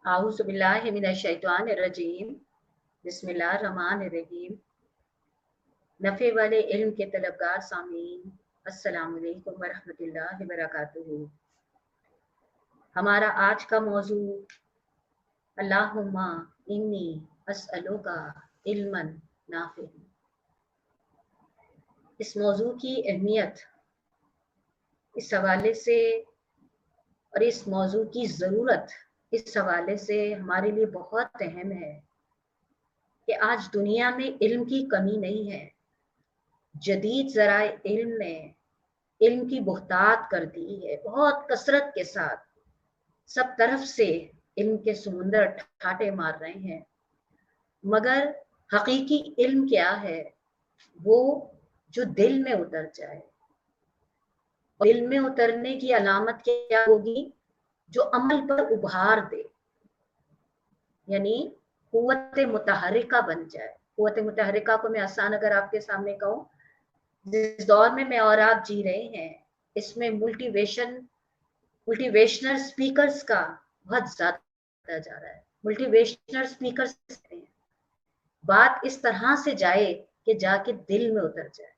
आऊज़ु बिल्लाहि मिनश्शैतानिर्रजीम बिस्मिल्लाहिर्रहमानिर्रहीम। नफ़े वाले इल्म के तलबगार सामीन, अस्सलामु अलैकुम वरहमतुल्लाहि वबरकातुहू। हमारा आज का मौजू अल्लाहुम्मा इन्नी अस्अलुका इल्मन नाफ़िअ। इस मौजू की अहमियत इस हवाले से और इस मौजू की ज़रूरत इस हवाले से हमारे लिए बहुत अहम है कि आज दुनिया में इल्म की कमी नहीं है। जदीद ज़राए इल्म ने इल्म की बहुतात कर दी है, बहुत कसरत के साथ सब तरफ से इल्म के समुंदर ठाटे मार रहे हैं, मगर हकीकी इल्म क्या है? वो जो दिल में उतर जाए। और दिल में उतरने की अलामत क्या होगी? जो अमल पर उभार दे, यानी कुव्वत मुतहरिका बन जाए। कुव्वत मुतहरिका को मैं आसान अगर आपके सामने कहूँ, जिस दौर में मैं और आप जी रहे हैं, इसमें मोटिवेशनल स्पीकर्स का बहुत ज्यादा जा रहा है। मोटिवेशनल स्पीकर्स बात इस तरह से जाए कि जाके दिल में उतर जाए,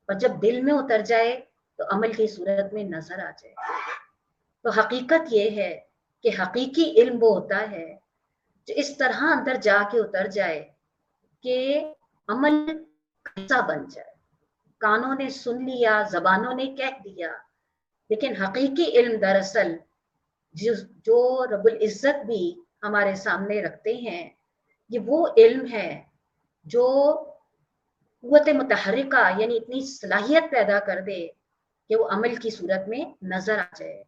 और जब दिल में उतर जाए तो अमल की सूरत में नजर आ जाए। तो हकीकत ये है कि हकीकी इल्म वो होता है जो इस तरह अंदर जाके उतर जाए कि अमल कैसा बन जाए। कानों ने सुन लिया, जबानों ने कह दिया, लेकिन हकीकी इल्म दरअसल जो रब्बुल इज्जत भी हमारे सामने रखते हैं, ये वो इल्म है जो कुव्वत मुतहरिका यानी इतनी सलाहियत पैदा कर दे कि वो अमल की सूरत में नजर आ जाए।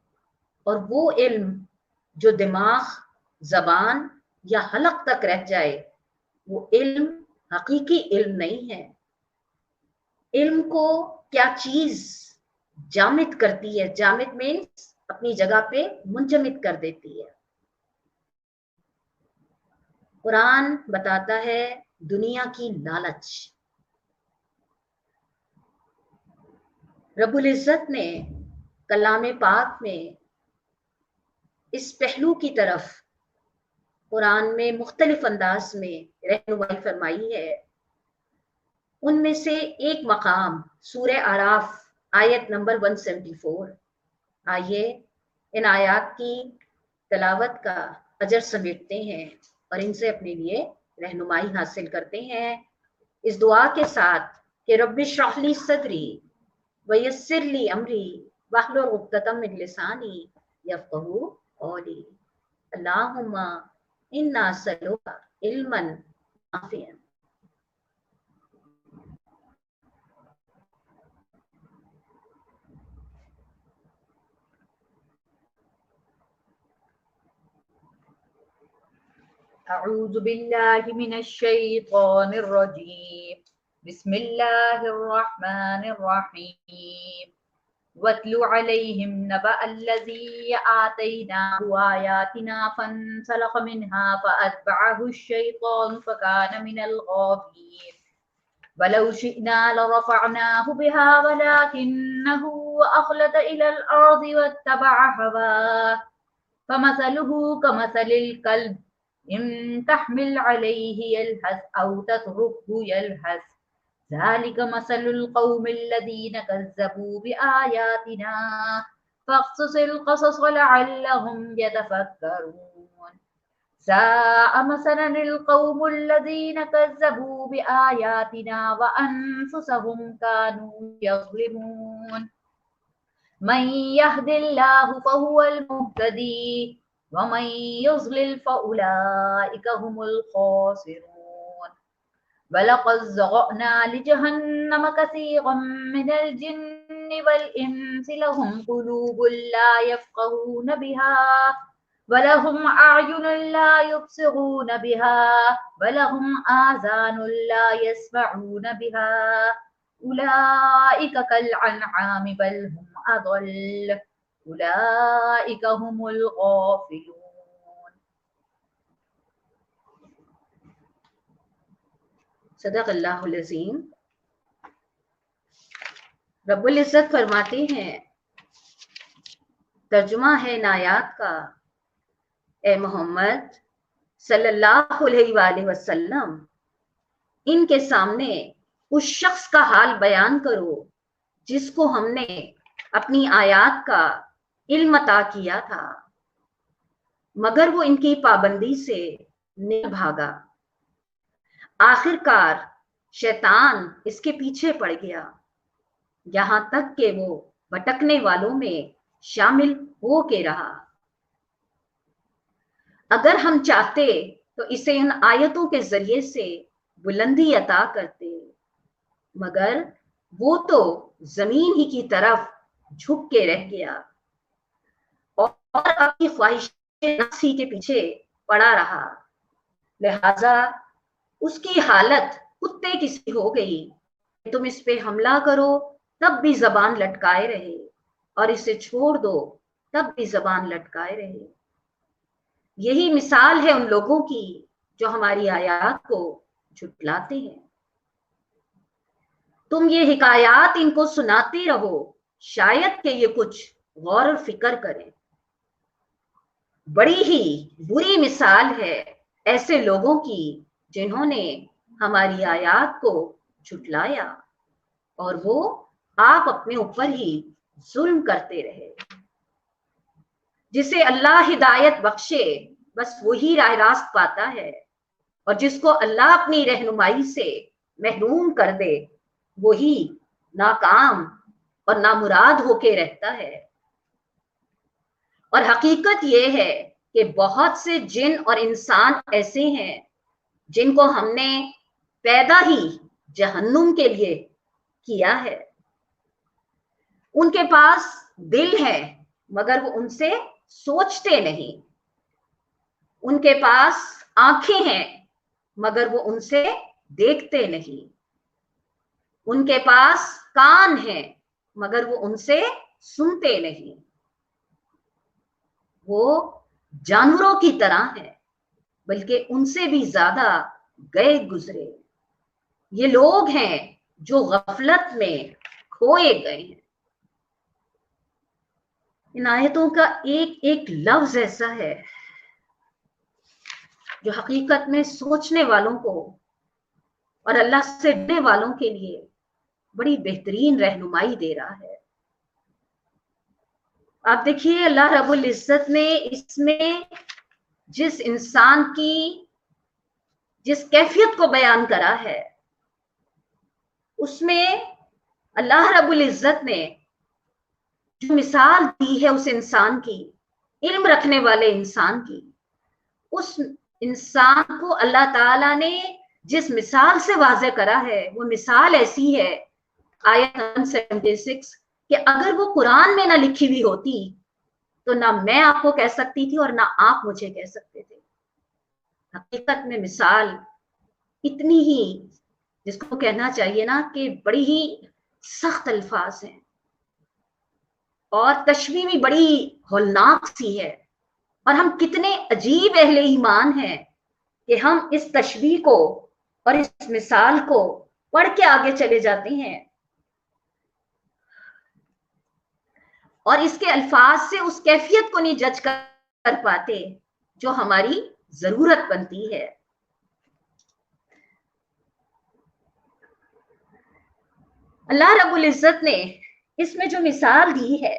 और वो इल्म जो दिमाग, जबान या हलक तक रह जाए, वो इल्म हकीकी इल्म नहीं है। इल्म को क्या चीज जामिद करती है? जामिद मीन्स अपनी जगह पे मुंजमिद कर देती है। कुरान बताता है दुनिया की लालच। रब्बुल इज्जत ने कलाम पाक में इस पहलू की तरफ कुरान में मुख्तलिफ अंदाज में रहनुमाई फरमाई है। उनमें से एक मकाम सूरह आराफ आयत नंबर 174। आइए इन आयात की तलावत का अजर समेटते हैं और इनसे अपने लिए रहनुमाई हासिल करते हैं, इस दुआ के साथ कि रब्बि इश्रह ली सदरी व यस्सिर ली अमरी वहलुल उक़दतम मिन लिसानी यफ़क़हू क़ौली। अल्लाहुम्मा इन्ना नस्अलुका इल्मन नाफ़िअन। أعوذ بالله من الشيطان الرجيم بسم الله الرحمن الرحيم واتل عليهم نبأ الذي آتيناه آياتنا فانسلخ منها فأتبعه الشيطان فكان من الغاوين ولو شئنا لرفعناه بها ولكنه أخلد إلى الأرض واتبع هواه فمثله كمثل الكلب إن تحمل عليه يلهث أو تتركه يلهث ذلك مثل القوم الذين كذبوا بآياتنا فاقصص القصص لعلهم يتفكرون ساء مثلا القوم الذين كذبوا بآياتنا وأنفسهم كانوا يظلمون من يهد الله فهو المهتدي ومن يضلل فأولئك هم الخاسرون ولقد ذرأنا لجهنم كثيرا من الجن والإنس لهم قلوب لا يفقهون بها ولهم أعين لا يبصرون بها ولهم آذان لا يسمعون بها أولئك كالأنعام بل هم أضل أولئك هم الغافلون. सदक़ल्लाहुल अज़ीम। रब्बुल इज्जत फरमाते हैं, तर्जुमा है इन आयात का, ए मोहम्मद صلی اللہ علیہ وآلہ وسلم ان کے سامنے اس شخص کا حال بیان کرو جس کو ہم نے اپنی آیات کا علم عطا کیا تھا، مگر وہ ان کی پابندی سے نہیں بھاگا، آخر کار شیطان اس کے پیچھے پڑ گیا یہاں تک کہ وہ بھٹکنے والوں میں شامل ہو کے رہا۔ اگر ہم چاہتے تو اسے ان آیتوں کے ذریعے سے بلندی عطا کرتے، مگر وہ تو زمین ہی کی طرف جھک کے رہ گیا اور اپنی خواہش نفسی کے پیچھے پڑا رہا، لہذا اس کی حالت کتے کی سی ہو گئی، تم اس پہ حملہ کرو تب بھی زبان لٹکائے رہے اور اسے چھوڑ دو تب بھی زبان لٹکائے رہے۔ یہی مثال ہے ان لوگوں کی جو ہماری آیات کو جھٹلاتے ہیں۔ تم یہ حکایات ان کو سناتے رہو، شاید کہ یہ کچھ غور و فکر کریں۔ بڑی ہی بری مثال ہے ایسے لوگوں کی جنہوں نے ہماری آیات کو جھٹلایا اور وہ آپ اپنے اوپر ہی ظلم کرتے رہے۔ جسے اللہ ہدایت بخشے بس وہی راہ راست پاتا ہے، اور جس کو اللہ اپنی رہنمائی سے محروم کر دے وہی ناکام اور نامراد ہو کے رہتا ہے۔ اور حقیقت یہ ہے کہ بہت سے جن اور انسان ایسے ہیں جن کو ہم نے پیدا ہی جہنم کے لیے کیا ہے۔ ان کے پاس دل ہے مگر وہ ان سے سوچتے نہیں، ان کے پاس آنکھیں ہیں مگر وہ ان سے دیکھتے نہیں، ان کے پاس کان ہیں مگر وہ ان سے سنتے نہیں، وہ جانوروں کی طرح ہے بلکہ ان سے بھی زیادہ گئے گزرے۔ یہ لوگ ہیں جو غفلت میں کھوئے گئے ہیں۔ ان آیتوں کا ایک ایک لفظ ایسا ہے جو حقیقت میں سوچنے والوں کو اور اللہ سے ڈرنے والوں کے لیے بڑی بہترین رہنمائی دے رہا ہے۔ آپ دیکھیے اللہ رب العزت نے اس میں جس انسان کی جس کیفیت کو بیان کرا ہے، اس میں اللہ رب العزت نے جو مثال دی ہے اس انسان کی، علم رکھنے والے انسان کی، اس انسان کو اللہ تعالی نے جس مثال سے واضح کرا ہے وہ مثال ایسی ہے، آیت 176، کہ اگر وہ قرآن میں نہ لکھی ہوئی ہوتی تو نہ میں آپ کو کہہ سکتی تھی اور نہ آپ مجھے کہہ سکتے تھے۔ حقیقت میں مثال اتنی ہی، جس کو کہنا چاہیے نا کہ بڑی ہی سخت الفاظ ہیں، اور تشبیہ بھی بڑی ہولناک سی ہے، اور ہم کتنے عجیب اہل ایمان ہیں کہ ہم اس تشبیہ کو اور اس مثال کو پڑھ کے آگے چلے جاتے ہیں اور اس کے الفاظ سے اس کیفیت کو نہیں جج کر پاتے جو ہماری ضرورت بنتی ہے۔ اللہ رب العزت نے اس میں جو مثال دی ہے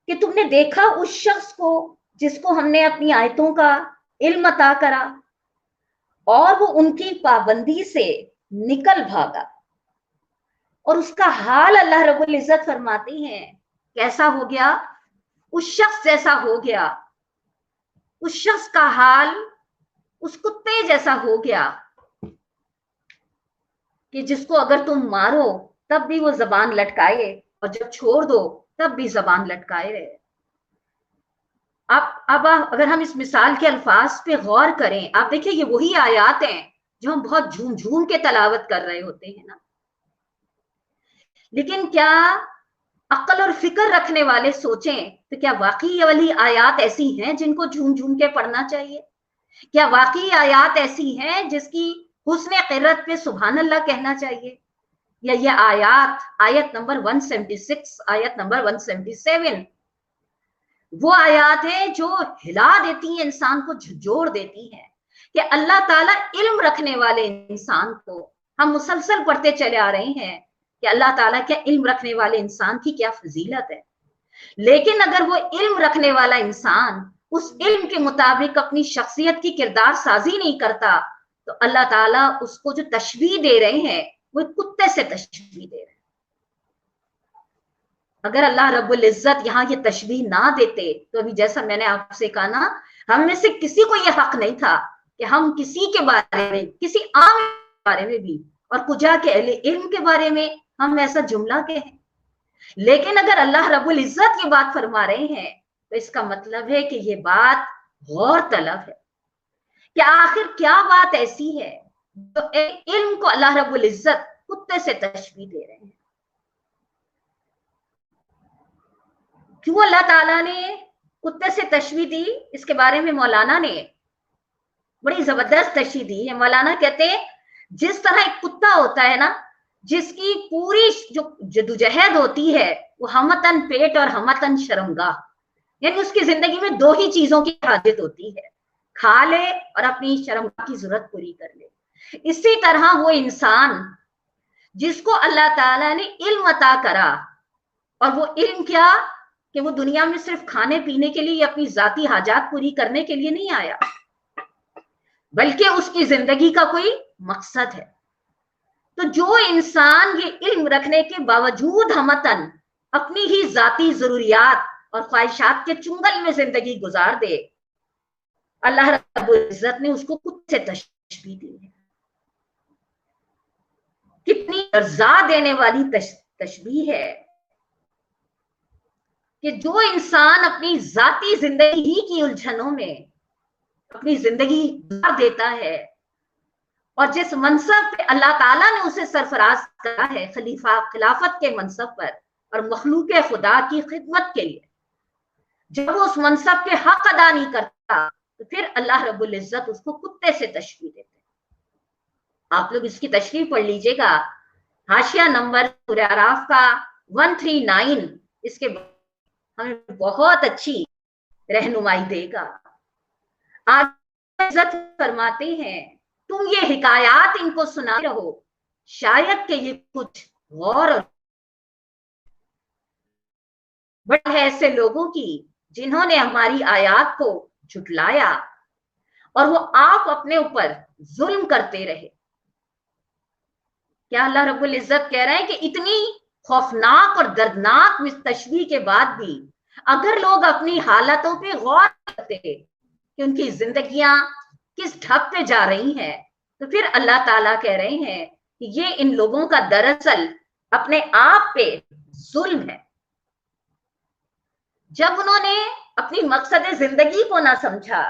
کہ تم نے دیکھا اس شخص کو جس کو ہم نے اپنی آیتوں کا علم عطا کرا اور وہ ان کی پابندی سے نکل بھاگا، اور اس کا حال اللہ رب العزت فرماتے ہیں کیسا ہو گیا؟ اس شخص جیسا ہو گیا، اس شخص کا حال اس کتے جیسا ہو گیا کہ جس کو اگر تم مارو تب بھی وہ زبان لٹکائے اور جب چھوڑ دو تب بھی زبان لٹکائے رہے۔ اب اگر ہم اس مثال کے الفاظ پہ غور کریں، آپ دیکھیں یہ وہی آیات ہیں جو ہم بہت جھوم جھوم کے تلاوت کر رہے ہوتے ہیں نا، لیکن کیا عقل اور فکر رکھنے والے سوچیں تو کیا واقعی یہ والی آیات ایسی ہیں جن کو جھوم جھوم کے پڑھنا چاہیے؟ کیا واقعی آیات ایسی ہیں جس کی حسن قرت پہ سبحان اللہ کہنا چاہیے؟ یا یہ آیت نمبر 176، آیت نمبر 177 وہ آیات ہیں جو ہلا دیتی ہیں, انسان کو جھنجھوڑ دیتی ہیں کہ اللہ تعالیٰ علم رکھنے والے انسان کو, ہم مسلسل پڑھتے چلے آ رہے ہیں کہ اللہ تعالیٰ کے علم رکھنے والے انسان کی کیا فضیلت ہے, لیکن اگر وہ علم رکھنے والا انسان اس علم کے مطابق اپنی شخصیت کی کردار سازی نہیں کرتا تو اللہ تعالیٰ اس کو جو تشبیہ دے رہے ہیں وہ کتے سے تشبیہ دے رہے ہیں. اگر اللہ رب العزت یہاں یہ تشبیہ نہ دیتے تو ابھی جیسا میں نے آپ سے کہا نا, ہم میں سے کسی کو یہ حق نہیں تھا کہ ہم کسی کے بارے میں, کسی عام کے بارے میں بھی اور کجا کے اہل علم کے بارے میں ہم ایسا جملہ کہیں. لیکن اگر اللہ رب العزت یہ بات فرما رہے ہیں تو اس کا مطلب ہے کہ یہ بات غور طلب ہے کہ آخر کیا بات ایسی ہے جو علم کو اللہ رب العزت کتے سے تشبیہ دے رہے ہیں. کیوں اللہ تعالیٰ نے کتے سے تشبیہ دی, اس کے بارے میں مولانا نے بڑی زبردست تشبیہ دی ہے. مولانا کہتے ہیں جس طرح ایک کتا ہوتا ہے نا, جس کی پوری جو جدوجہد ہوتی ہے وہ ہمتن پیٹ اور ہمتن شرمگاہ, یعنی اس کی زندگی میں دو ہی چیزوں کی حاجت ہوتی ہے, کھا لے اور اپنی شرمگاہ کی ضرورت پوری کر لے. اسی طرح وہ انسان جس کو اللہ تعالیٰ نے علم عطا کرا, اور وہ علم کیا کہ وہ دنیا میں صرف کھانے پینے کے لیے اپنی ذاتی حاجات پوری کرنے کے لیے نہیں آیا, بلکہ اس کی زندگی کا کوئی مقصد ہے. تو جو انسان یہ علم رکھنے کے باوجود ہمتن اپنی ہی ذاتی ضروریات اور خواہشات کے چنگل میں زندگی گزار دے, اللہ رب العزت نے اس کو کتے سے تشبیہ دی ہے. کتنی ارزا دینے والی تشبیہ ہے کہ جو انسان اپنی ذاتی زندگی ہی کی الجھنوں میں اپنی زندگی گزار دیتا ہے, اور جس منصب پہ اللہ تعالیٰ نے اسے سرفراز کرا ہے خلافت کے منصب پر اور مخلوق خدا کی خدمت کے لیے, جب وہ اس منصب کے حق ادا نہیں کرتا تو پھر اللہ رب العزت اس کو کتے سے تشبیہ دیتے ہیں. آپ لوگ اس کی تشریح پڑھ لیجئے گا, حاشیہ نمبر سورہ اعراف کا 139, اس کے ہمیں بہت اچھی رہنمائی دے گا. عزت فرماتے ہیں تم یہ حکایات ان کو سنا رہو, شاید کہ یہ کچھ غور بڑا ہے ایسے لوگوں کی جنہوں نے ہماری آیات کو جھٹلایا اور وہ آپ اپنے اوپر ظلم کرتے رہے. کیا اللہ رب العزت کہہ رہے ہیں کہ اتنی خوفناک اور دردناک تشبیہ کے بعد بھی اگر لوگ اپنی حالتوں پہ غور کرتے کہ ان کی زندگیاں کس ڈھب پہ جا رہی ہیں, تو پھر اللہ تعالیٰ کہہ رہے ہیں کہ یہ ان لوگوں کا دراصل اپنے آپ پہ ظلم ہے. جب انہوں نے اپنی مقصد زندگی کو نہ سمجھا,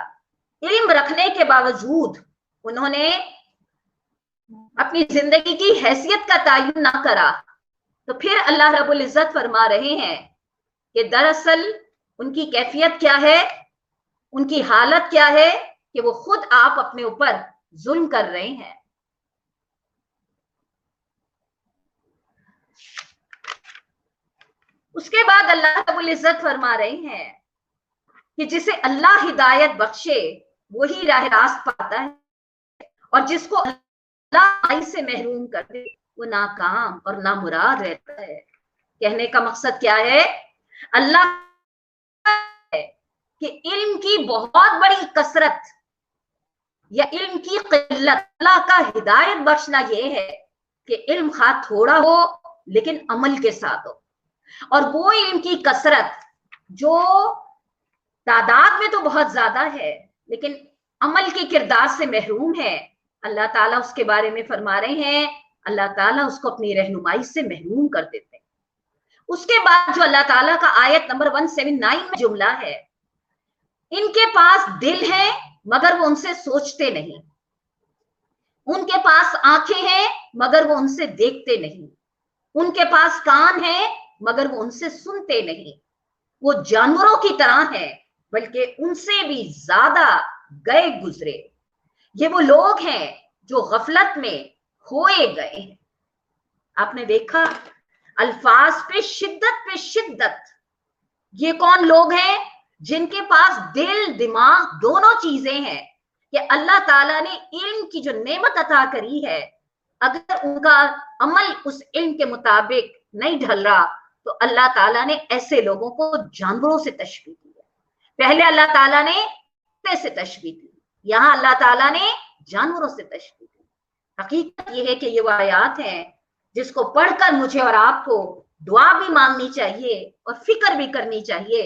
علم رکھنے کے باوجود انہوں نے اپنی زندگی کی حیثیت کا تعین نہ کرا, تو پھر اللہ رب العزت فرما رہے ہیں کہ دراصل ان کی کیفیت کیا ہے, ان کی حالت کیا ہے کہ وہ خود آپ اپنے اوپر ظلم کر رہے ہیں. اس کے بعد اللہ رب العزت فرما رہے ہیں کہ جسے اللہ ہدایت بخشے وہی راہ راست پاتا ہے, اور جس کو اللہ سے محروم کر دے وہ ناکام اور نامراد رہتا ہے. کہنے کا مقصد کیا ہے, اللہ کہ علم کی بہت بڑی کثرت یا علم کی قلت, اللہ کا ہدایت بخشنا یہ ہے کہ علم خواہ تھوڑا ہو لیکن عمل کے ساتھ ہو, اور وہ علم کی کثرت جو تعداد میں تو بہت زیادہ ہے لیکن عمل کی کردار سے محروم ہے, اللہ تعالیٰ اس کے بارے میں فرما رہے ہیں اللہ تعالیٰ اس کو اپنی رہنمائی سے محروم کر دیتے ہیں. اس کے بعد جو اللہ تعالیٰ کا آیت نمبر 179 میں جملہ ہے, ان کے پاس دل ہے مگر وہ ان سے سوچتے نہیں, ان کے پاس آنکھیں ہیں مگر وہ ان سے دیکھتے نہیں, ان کے پاس کان ہیں مگر وہ ان سے سنتے نہیں, وہ جانوروں کی طرح ہیں بلکہ ان سے بھی زیادہ گئے گزرے. یہ وہ لوگ ہیں جو غفلت میں کھوئے گئے ہیں. آپ نے دیکھا الفاظ پہ شدت، یہ کون لوگ ہیں जिनके पास दिल दिमाग दोनों चीजें हैं, कि अल्लाह ताला ने इल्म की जो नेमत अता करी है, अगर उनका अमल उस इल्म के मुताबिक नहीं ढल रहा तो अल्लाह ताला ने ऐसे लोगों को जानवरों से तशबीह दी है। पहले अल्लाह ताला ने कुत्ते से तशबीह दी, यहाँ अल्लाह ताला ने जानवरों से तशबीह दी। हकीकत यह है कि ये वो आयात हैं जिसको पढ़कर मुझे और आपको दुआ भी मांगनी चाहिए और फिक्र भी करनी चाहिए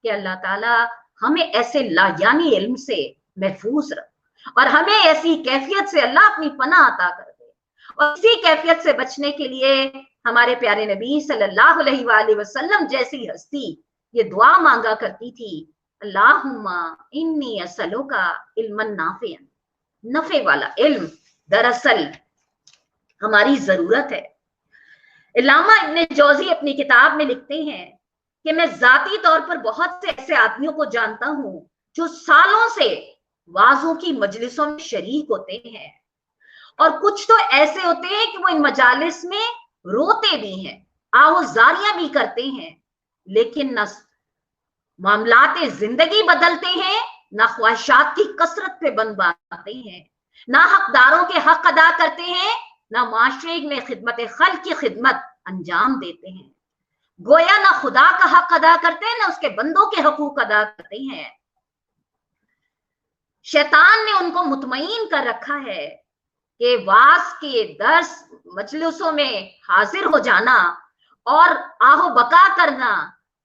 कि अल्लाह ताला हमें ऐसे लायानी इल्म से महफूज रख और हमें ऐसी कैफियत से अल्लाह अपनी पनाह अता कर दे। और इसी कैफियत से बचने के लिए हमारे प्यारे नबी सल्लल्लाहु अलैहि वसल्लम जैसी हस्ती ये दुआ मांगा करती थी, अल्लाहुम्मा इन्नी असलुका इल्मन नाफियन, नफे वाला इल्म दरअसल हमारी जरूरत है। इल्लामा इब्ने जौजी अपनी किताब में लिखते हैं कि मैं जाती तौर पर बहुत से ऐसे आदमियों को जानता हूं जो सालों से वाजों की मजलिसों में शरीक होते हैं, और कुछ तो ऐसे होते हैं कि वो इन मजालिस में रोते भी हैं, आहोजारियां भी करते हैं, लेकिन न मामलाते जिंदगी बदलते हैं, न ख्वाहिशात की कसरत पे बंद बांधते हैं, ना हकदारों के हक अदा करते हैं, ना माशरे में खिदमत खल्क की खिदमत अंजाम देते हैं। गोया ना खुदा का हक अदा करते हैं, ना उसके बंदों के हकूक अदा करते हैं। शैतान ने उनको मुतमईन कर रखा है कि वास के दर्स मजलिसों में हाजिर हो जाना और आहो बका करना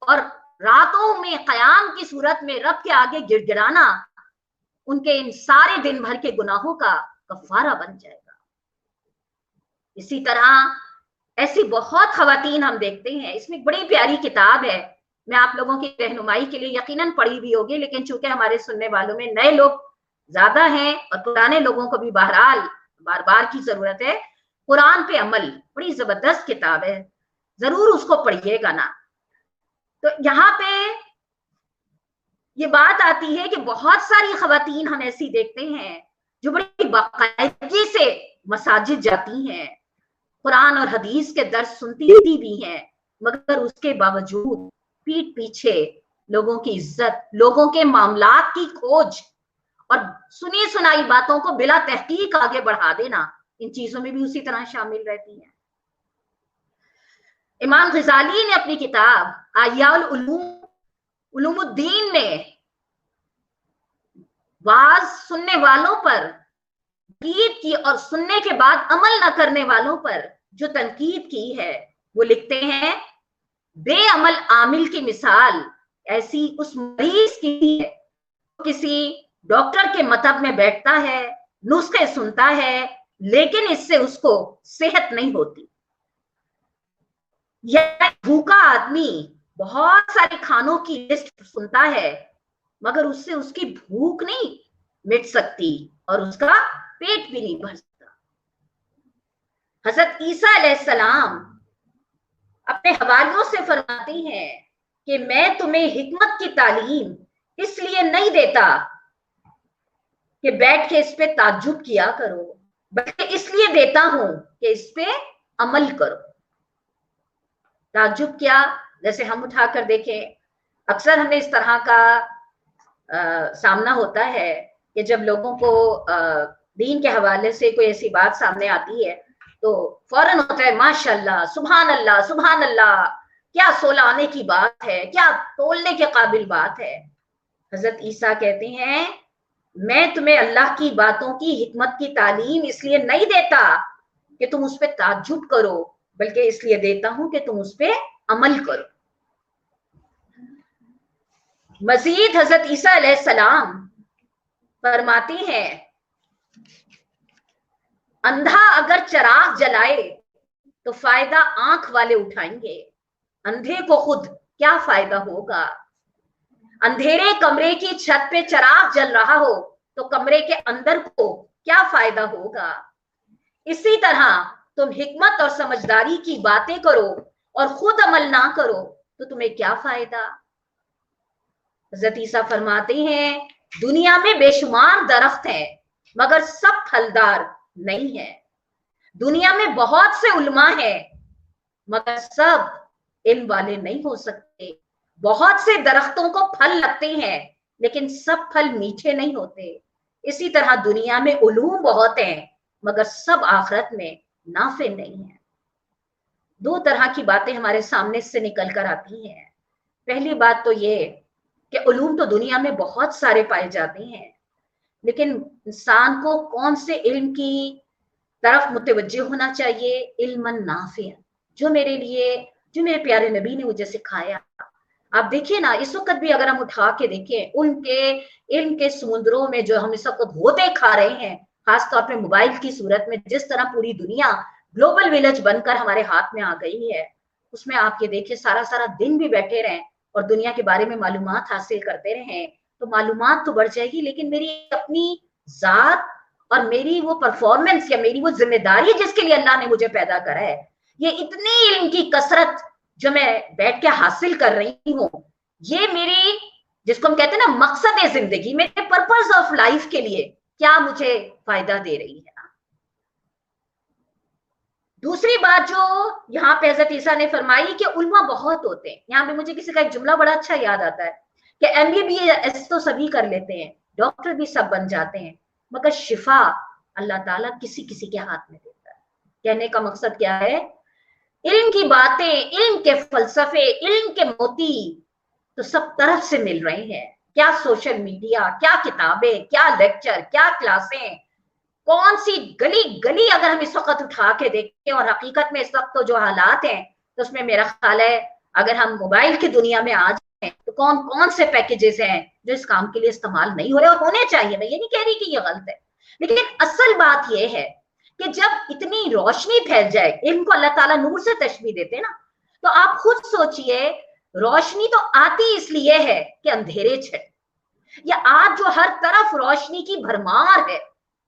और रातों में कयाम की सूरत में रब के आगे गिड़गिड़ाना उनके इन सारे दिन भर के गुनाहों का कफारा बन जाएगा। इसी तरह ऐसी बहुत खवातीन हम देखते हैं। इसमें एक बड़ी प्यारी किताब है, मैं आप लोगों की रहनुमाई के लिए यकीनन पढ़ी भी होगी, लेकिन चूंकि हमारे सुनने वालों में नए लोग ज्यादा हैं और पुराने लोगों को भी बहरहाल बार बार की जरूरत है, कुरान पे अमल बड़ी जबरदस्त किताब है, जरूर उसको पढ़िएगा ना। तो यहाँ पे ये बात आती है कि बहुत सारी खवातीन हम ऐसी देखते हैं जो बड़ी बाकायदगी से मसाजिद जाती हैं, कुरान और हदीस के दर्स सुनती भी हैं, मगर उसके बावजूद पीठ पीछे लोगों की इज्जत, लोगों के मामलात की खोज और सुनी सुनाई बातों को बिला तहकीक आगे बढ़ा देना, इन चीजों में भी उसी तरह शामिल रहती हैं। इमाम गजाली ने अपनी किताब आयाउल उलूमुद्दीन में वाज सुनने वालों पर तनकीद की और सुनने के बाद अमल न करने वालों पर जो तनकीद की है, वो लिखते हैं बेअमल आमिल की मिसाल ऐसी उस मरीज की है, किसी डॉक्टर के मतब में बैठता है, नुस्खे सुनता है, लेकिन इससे उसको सेहत नहीं होती। यह भूखा आदमी बहुत सारे खानों की लिस्ट सुनता है, मगर उससे उसकी भूख नहीं मिट सकती और उसका पेट भी नहीं भर सकता। हजरत ईसा अलैहिस्सलाम अपने हवालियों से फरमाते हैं कि मैं तुम्हें हिकमत की तालीम इसलिए नहीं देता कि बैठ के इस पे ताज्जुब किया करो, बल्कि इसलिए देता हूं कि इस पे अमल करो। ताज्जुब क्या, जैसे हम उठाकर देखें, अक्सर हमें इस तरह का सामना होता है कि जब लोगों को दीन के हवाले से कोई ऐसी बात सामने आती है तो फौरन होता है माशाल्लाह, सुभान अल्लाह, सुभान अल्लाह, क्या सोलाने की बात है, क्या तोलने के काबिल बात है। हजरत ईसा कहते हैं मैं तुम्हें अल्लाह की बातों की हिकमत की तालीम इसलिए नहीं देता कि तुम उस पर ताज्जुब करो, बल्कि इसलिए देता हूं कि तुम उस पर अमल करो। मजीद हजरत ईसा अलैहिस्सलाम फरमाते हैं अंधा अगर चराग जलाए तो फायदा आंख वाले उठाएंगे, अंधे को खुद क्या फायदा होगा। अंधेरे कमरे की छत पे चराग जल रहा हो तो कमरे के अंदर को क्या फायदा होगा। इसी तरह तुम हिकमत और समझदारी की बातें करो और खुद अमल ना करो तो तुम्हें क्या फायदा। हज़रत ईसा फरमाते हैं दुनिया में बेशुमार दरख्त हैं मगर सब फलदार नहीं है। दुनिया में बहुत से उलमा हैं मगर सब इल्म वाले नहीं हो सकते। بہت سے درختوں کو پھل لگتے ہیں لیکن سب پھل میٹھے نہیں ہوتے. اسی طرح دنیا میں علوم بہت ہیں مگر سب آخرت میں نافع نہیں ہیں. دو طرح کی باتیں ہمارے سامنے سے نکل کر آتی ہیں. پہلی بات تو یہ کہ علوم تو دنیا میں بہت سارے پائے جاتے ہیں لیکن انسان کو کون سے علم کی طرف متوجہ ہونا چاہیے؟ علم نافع، جو میرے پیارے نبی نے مجھے سکھایا. آپ دیکھیں نا، اس وقت بھی اگر ہم اٹھا کے دیکھیں ان کے علم کے سمندروں میں جو ہم اس وقت ہوتے کھا رہے ہیں، خاص طور پہ موبائل کی صورت میں جس طرح پوری دنیا گلوبل ولیج بن کر ہمارے ہاتھ میں آ گئی ہے، اس میں آپ یہ دیکھیں سارا دن بھی بیٹھے رہیں اور دنیا کے بارے میں معلومات حاصل کرتے رہیں تو معلومات تو بڑھ جائے گی، لیکن میری اپنی ذات اور میری وہ پرفارمنس یا میری وہ ذمہ داری جس کے لیے اللہ نے مجھے پیدا کرا ہے، یہ اتنی علم کی کثرت جو میں بیٹھ کے حاصل کر رہی ہوں، یہ میری جس کو ہم کہتے ہیں نا مقصد زندگی، میرے پرپز آف لائف کے لیے کیا مجھے فائدہ دے رہی ہے. دوسری بات جو یہاں پہ حضرت عیسیٰ نے فرمائی کہ علماء بہت ہوتے ہیں. یہاں پہ مجھے کسی کا ایک جملہ بڑا اچھا یاد آتا ہے کہ MBBS تو سبھی کر لیتے ہیں، ڈاکٹر بھی سب بن جاتے ہیں، مگر شفا اللہ تعالیٰ کسی کے ہاتھ میں دیتا ہے. کہنے کا مقصد کیا ہے؟ علم کی باتیں، علم کے فلسفے، علم کے موتی تو سب طرف سے مل رہے ہیں. کیا سوشل میڈیا، کیا کتابیں، کیا لیکچر، کیا کلاسیں، کون سی گلی اگر ہم اس وقت اٹھا کے دیکھیں، اور حقیقت میں اس وقت تو جو حالات ہیں تو اس میں میرا خیال ہے اگر ہم موبائل کی دنیا میں آ جائیں تو کون سے پیکیجز ہیں جو اس کام کے لیے استعمال نہیں ہو رہے اور ہونے چاہیے. میں یہ نہیں کہہ رہی کہ یہ غلط ہے، لیکن اصل بات یہ ہے کہ جب اتنی روشنی پھیل جائے، علم کو اللہ تعالیٰ نور سے تشبیہ دیتے ہیں نا، تو آپ خود سوچئے روشنی تو آتی اس لیے ہے کہ اندھیرے چھٹ، یا آج جو ہر طرف روشنی کی بھرمار ہے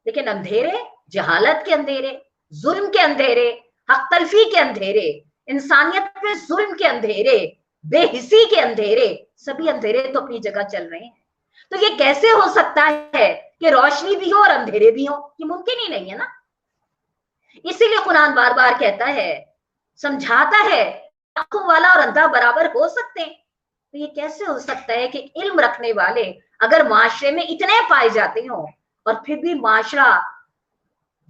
لیکن اندھیرے، جہالت کے اندھیرے، ظلم کے اندھیرے، حق تلفی کے اندھیرے، انسانیت پہ ظلم کے اندھیرے، بے حسی کے اندھیرے، سبھی اندھیرے تو اپنی جگہ چل رہے ہیں. تو یہ کیسے ہو سکتا ہے کہ روشنی بھی ہو اور اندھیرے بھی ہو؟ یہ ممکن ہی نہیں ہے نا. اسی لیے قرآن بار بار کہتا ہے، سمجھاتا ہے، آنکھوں والا اور اندھا برابر ہو سکتے ہیں. تو یہ کیسے ہو سکتا ہے کہ علم رکھنے والے اگر معاشرے میں اتنے پائے جاتے ہوں اور پھر بھی معاشرہ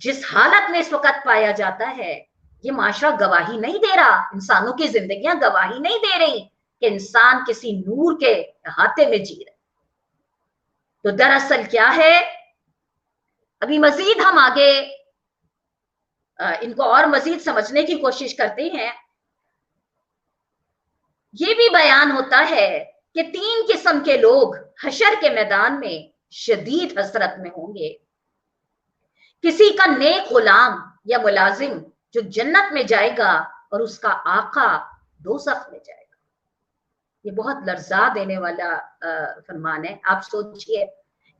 جس حالت میں اس وقت پایا جاتا ہے، یہ معاشرہ گواہی نہیں دے رہا، انسانوں کی زندگیاں گواہی نہیں دے رہی کہ انسان کسی نور کے احاطے میں جی رہے. تو دراصل کیا ہے، ابھی مزید ہم آگے ان کو اور مزید سمجھنے کی کوشش کرتے ہیں. یہ بھی بیان ہوتا ہے کہ 3 قسم کے لوگ حشر کے میدان میں شدید حسرت میں ہوں گے. کسی کا نیک غلام یا ملازم جو جنت میں جائے گا اور اس کا آقا دوزخ میں جائے گا. یہ بہت لرزا دینے والا فرمان ہے. آپ سوچئے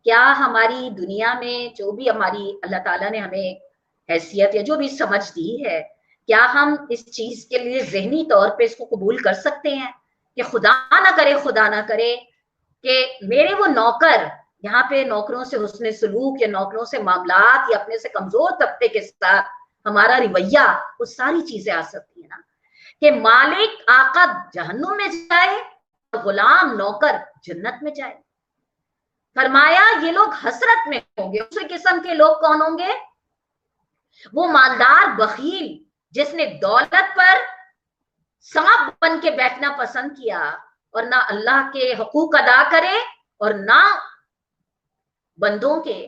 کیا ہماری دنیا میں جو بھی ہماری اللہ تعالیٰ نے ہمیں حیثیت یا جو بھی سمجھ دی ہے، کیا ہم اس چیز کے لیے ذہنی طور پہ اس کو قبول کر سکتے ہیں کہ خدا نہ کرے کہ میرے وہ نوکر، یہاں پہ نوکروں سے حسن سلوک یا نوکروں سے معاملات یا اپنے سے کمزور طبقے کے ساتھ ہمارا رویہ، وہ ساری چیزیں آ سکتی ہیں نا، کہ مالک آقا جہنم میں جائے اور غلام نوکر جنت میں جائے. فرمایا یہ لوگ حسرت میں ہوں گے. دوسری قسم کے لوگ کون ہوں گے؟ وہ مالدار بخیل جس نے دولت پر سانپ بن کے بیٹھنا پسند کیا اور نہ اللہ کے حقوق ادا کرے اور نہ بندوں کے،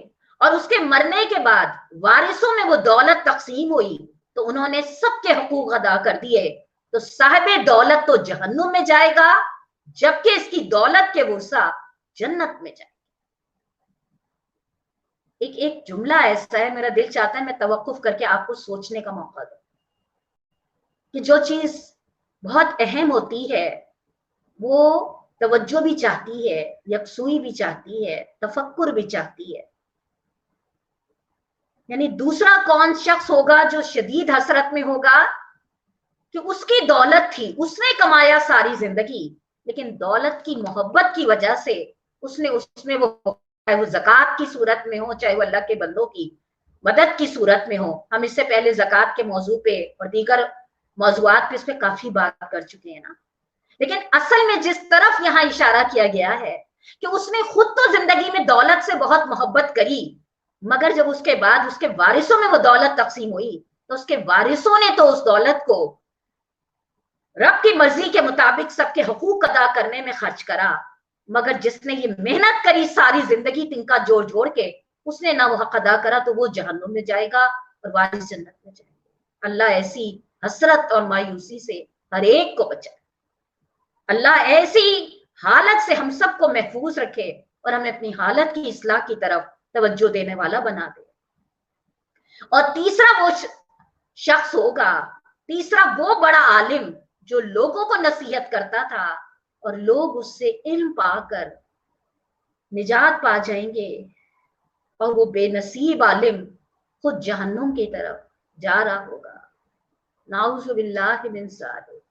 اور اس کے مرنے کے بعد وارثوں میں وہ دولت تقسیم ہوئی تو انہوں نے سب کے حقوق ادا کر دیے، تو صاحب دولت تو جہنم میں جائے گا جبکہ اس کی دولت کے ورثہ جنت میں جائے. ایک جملہ ایسا ہے، میرا دل چاہتا ہے میں توقف کر کے آپ کو سوچنے کا موقع دوں کہ جو چیز بہت اہم ہوتی ہے وہ توجہ بھی چاہتی ہے، یکسوئی بھی چاہتی ہے، تفکر بھی چاہتی ہے. یعنی دوسرا کون شخص ہوگا جو شدید حسرت میں ہوگا کہ اس کی دولت تھی، اس نے کمایا ساری زندگی، لیکن دولت کی محبت کی وجہ سے اس میں وہ، چاہے وہ زکوٰۃ کی صورت میں ہو، چاہے وہ اللہ کے بندوں کی مدد کی صورت میں ہو. ہم اس سے پہلے زکوٰۃ کے موضوع پہ اور دیگر موضوعات پہ اس پہ کافی بات کر چکے ہیں نا. لیکن اصل میں جس طرف یہاں اشارہ کیا گیا ہے کہ اس نے خود تو زندگی میں دولت سے بہت محبت کری، مگر جب اس کے بعد اس کے وارثوں میں وہ دولت تقسیم ہوئی تو اس کے وارثوں نے تو اس دولت کو رب کی مرضی کے مطابق سب کے حقوق ادا کرنے میں خرچ کرا، مگر جس نے یہ محنت کری ساری زندگی تنکا جوڑ جوڑ کے، اس نے نہ وہ حق ادا کرا تو وہ جہنم میں جائے گا اور وارث جنت میں جائے گا۔ اللہ ایسی حسرت اور مایوسی سے ہر ایک کو بچائے، اللہ ایسی حالت سے ہم سب کو محفوظ رکھے اور ہمیں اپنی حالت کی اصلاح کی طرف توجہ دینے والا بنا دے۔ اور تیسرا وہ شخص ہوگا، تیسرا وہ بڑا عالم جو لوگوں کو نصیحت کرتا تھا اور لوگ اس سے علم پا کر نجات پا جائیں گے، اور وہ بے نصیب عالم خود جہنم کی طرف جا رہا ہوگا۔ نعوذ باللہ من ذالک۔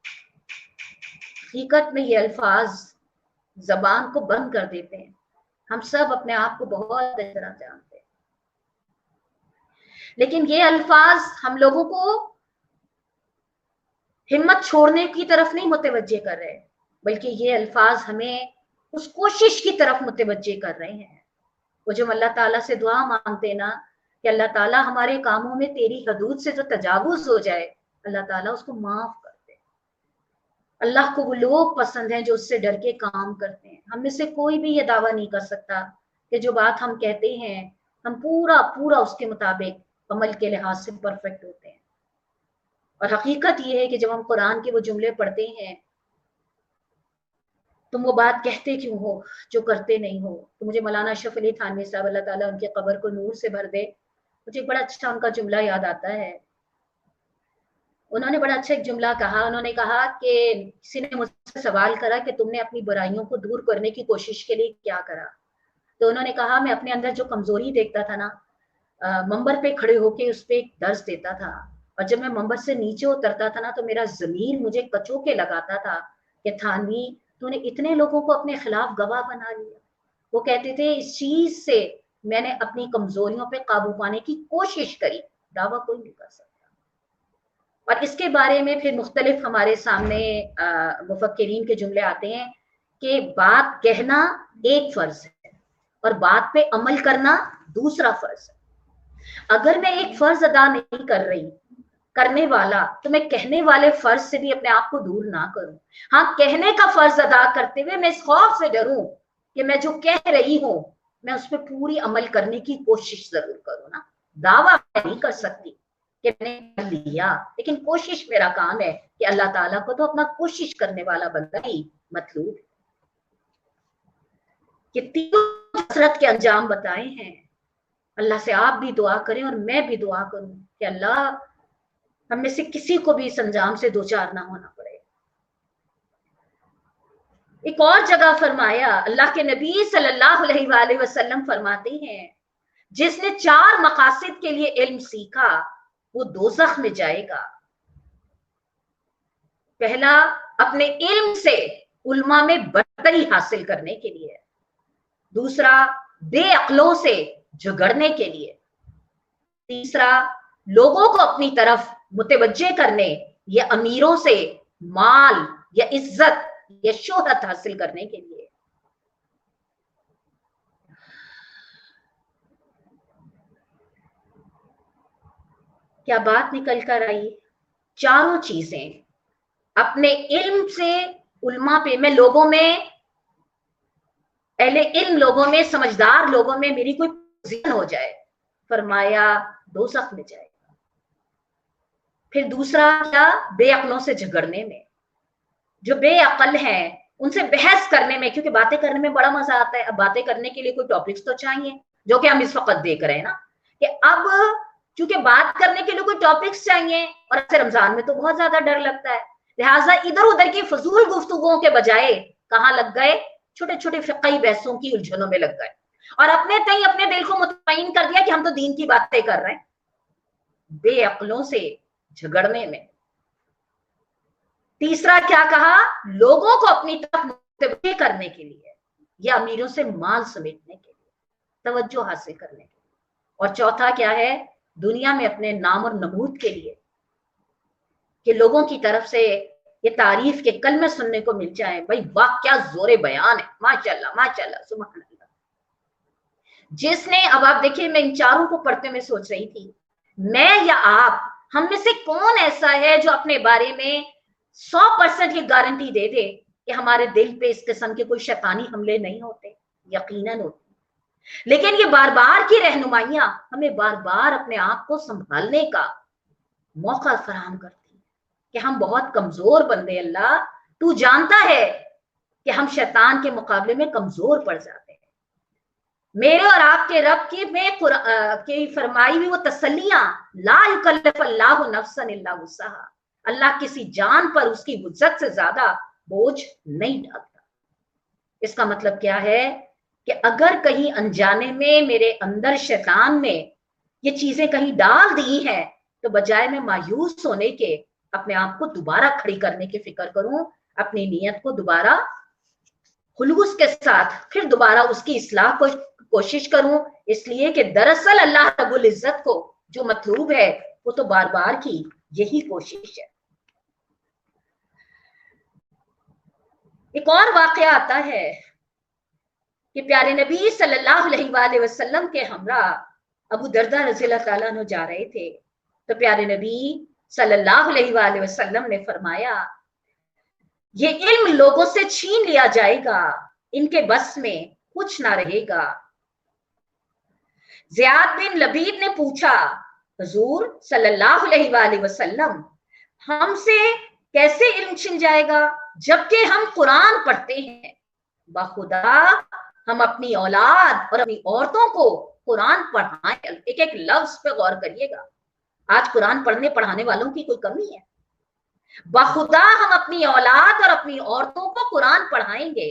حقیقت میں یہ الفاظ زبان کو بند کر دیتے ہیں، ہم سب اپنے آپ کو بہت اچھی طرح جانتے ہیں، لیکن یہ الفاظ ہم لوگوں کو ہمت چھوڑنے کی طرف نہیں متوجہ کر رہے، بلکہ یہ الفاظ ہمیں اس کوشش کی طرف متوجہ کر رہے ہیں۔ وہ جو اللہ تعالیٰ سے دعا مانگتے ہیں نا کہ اللہ تعالیٰ ہمارے کاموں میں تیری حدود سے جو تجاوز ہو جائے، اللہ تعالیٰ اس کو معاف کر دے۔ اللہ کو وہ لوگ پسند ہیں جو اس سے ڈر کے کام کرتے ہیں۔ ہم میں سے کوئی بھی یہ دعویٰ نہیں کر سکتا کہ جو بات ہم کہتے ہیں ہم پورا اس کے مطابق عمل کے لحاظ سے پرفیکٹ ہوتے ہیں۔ اور حقیقت یہ ہے کہ جب ہم قرآن کے وہ جملے پڑھتے ہیں، تم وہ بات کہتے کیوں ہو جو کرتے نہیں ہو۔ تو مجھے مولانا اشرف علی تھانوی صاحب، اللہ تعالیٰ ان کے قبر کو نور سے بھر دے، مجھے بڑا اچھا ان کا جملہ یاد آتا ہے۔ انہوں نے بڑا اچھا ایک جملہ کہا، انہوں نے کہا کہ کسی نے مجھ سے سوال کرا کہ تم نے اپنی برائیوں کو دور کرنے کی کوشش کے لیے کیا کرا، تو انہوں نے کہا میں اپنے اندر جو کمزوری دیکھتا تھا نا، منبر پہ کھڑے ہو کے اس پہ ایک درس دیتا تھا، اور جب میں منبر سے نیچے اترتا تھا نا تو میرا ضمیر مجھے کچو کے لگاتا تھا کہ تھانوی تو نے اتنے لوگوں کو اپنے خلاف گواہ بنا لیا۔ وہ کہتے تھے اس چیز سے میں نے اپنی کمزوریوں پہ قابو پانے کی کوشش کری، دعویٰ کوئی نہیں کر سکتا۔ اور اس کے بارے میں پھر مختلف ہمارے سامنے مفکرین کے جملے آتے ہیں کہ بات کہنا ایک فرض ہے اور بات پہ عمل کرنا دوسرا فرض ہے۔ اگر میں ایک فرض ادا نہیں کر رہی کرنے والا تو میں کہنے والے فرض سے بھی اپنے آپ کو دور نہ کروں۔ ہاں، کہنے کا فرض ادا کرتے ہوئے میں اس خوف سے ڈروں کہ میں جو کہہ رہی ہوں میں اس پہ پوری عمل کرنے کی کوشش ضرور کروں نا۔ دعویٰ میں نہیں کر سکتی کہ میں نے کر لیا، لیکن کوشش میرا کام ہے کہ اللہ تعالیٰ کو تو اپنا کوشش کرنے والا بندہ ہی مطلوب ہے۔ کہ تینوں حسرت کے انجام بتائے ہیں، اللہ سے آپ بھی دعا کریں اور میں بھی دعا کروں کہ اللہ ہم میں سے کسی کو بھی اس انجام سے دوچار نہ ہونا پڑے۔ ایک اور جگہ فرمایا، اللہ کے نبی صلی اللہ علیہ وآلہ وسلم فرماتے ہیں جس نے 4 مقاصد کے لیے علم سیکھا وہ دوزخ میں جائے گا۔ پہلا، اپنے علم سے علماء میں برتری حاصل کرنے کے لیے۔ دوسرا، بے عقلوں سے جھگڑنے کے لیے۔ تیسرا، لوگوں کو اپنی طرف متوجہ کرنے یا امیروں سے مال یا عزت یا شہرت حاصل کرنے کے لیے۔ کیا بات نکل کر آئی؟ چاروں چیزیں اپنے علم سے علماء پہ، میں لوگوں میں، اہل علم لوگوں میں، سمجھدار لوگوں میں میری کوئی پوزیشن ہو جائے، فرمایا دوزخ میں جائے گا۔ پھر دوسرا کیا؟ بے عقلوں سے جھگڑنے میں، جو بے عقل ہیں ان سے بحث کرنے میں، کیونکہ باتیں کرنے میں بڑا مزہ آتا ہے۔ اب باتیں کرنے کے لیے کوئی ٹاپکس تو چاہیے، جو کہ ہم اس وقت دیکھ رہے ہیں نا کہ اب چونکہ بات کرنے کے لیے کوئی ٹاپکس چاہیے، اور ایسے رمضان میں تو بہت زیادہ ڈر لگتا ہے، لہٰذا ادھر ادھر کی فضول گفتگوؤں کے بجائے کہاں لگ گئے؟ چھوٹے چھوٹے فقہی بحثوں کی الجھنوں میں لگ گئے، اور اپنے تئیں اپنے دل کو مطمئن کر دیا کہ ہم تو دین کی باتیں کر رہے ہیں، بے عقلوں سے جھگڑنے میں۔ تیسرا کیا کہا؟ لوگوں کو اپنی طرف متوجہ کرنے کے لیے یا امیروں سے مال سمیٹنے کے لیے، توجہ حاصل کرنے کے لیے۔ اور چوتھا کیا ہے؟ دنیا میں اپنے نام اور نمود کے لیے، کہ لوگوں کی طرف سے یہ تعریف کے کلمے سننے کو مل جائیں، بھائی واہ کیا زور بیان ہے، ماشاءاللہ ماشاءاللہ سبحان اللہ. جس نے، اب آپ دیکھیے میں ان چاروں کو پڑھتے میں سوچ رہی تھی، میں یا آپ ہم میں سے کون ایسا ہے جو اپنے بارے میں 100% یہ گارنٹی دے دے کہ ہمارے دل پہ اس قسم کے کوئی شیطانی حملے نہیں ہوتے؟ یقیناً ہوتے. لیکن یہ بار بار کی رہنمائیاں ہمیں بار بار اپنے آپ کو سنبھالنے کا موقع فراہم کرتی ہیں کہ ہم بہت کمزور بندے، اللہ تو جانتا ہے کہ ہم شیطان کے مقابلے میں کمزور پڑ جاتے ہیں. میرے اور آپ کے رب کی فرمائی ہوئی وہ تسلیاں، لا یکلف اللہ نفسا الا وسعها، اللہ کسی جان پر اس کی وسعت سے زیادہ بوجھ نہیں ڈالتا. اس کا مطلب کیا ہے کہ اگر کہیں انجانے میں میرے اندر شیطان نے یہ چیزیں کہیں ڈال دی ہیں تو بجائے میں مایوس ہونے کے اپنے آپ کو دوبارہ کھڑی کرنے کی فکر کروں، اپنی نیت کو دوبارہ خلوص کے ساتھ پھر دوبارہ اس کی اصلاح کو کوشش کروں، اس لیے کہ دراصل اللہ رب العزت کو جو مطلوب ہے وہ تو بار بار کی یہی کوشش ہے. ایک اور واقعہ آتا ہے کہ پیارے نبی صلی اللہ علیہ وآلہ وسلم کے ہمراہ ابو دردہ رضی اللہ تعالیٰ عنہ جا رہے تھے تو پیارے نبی صلی اللہ علیہ وآلہ وسلم نے فرمایا یہ علم لوگوں سے چھین لیا جائے گا، ان کے بس میں کچھ نہ رہے گا. زیاد بن لبید نے پوچھا حضور صلی اللہ علیہ وآلہ وسلم ہم سے کیسے علم چھن جائے گا جبکہ ہم قرآن پڑھتے ہیں؟ بخدا ہم اپنی اولاد اور اپنی عورتوں کو قرآن پڑھائیں. ایک ایک لفظ پہ غور کریے گا. آج قرآن پڑھنے پڑھانے والوں کی کوئی کمی ہے؟ بخدا ہم اپنی اولاد اور اپنی عورتوں کو قرآن پڑھائیں گے.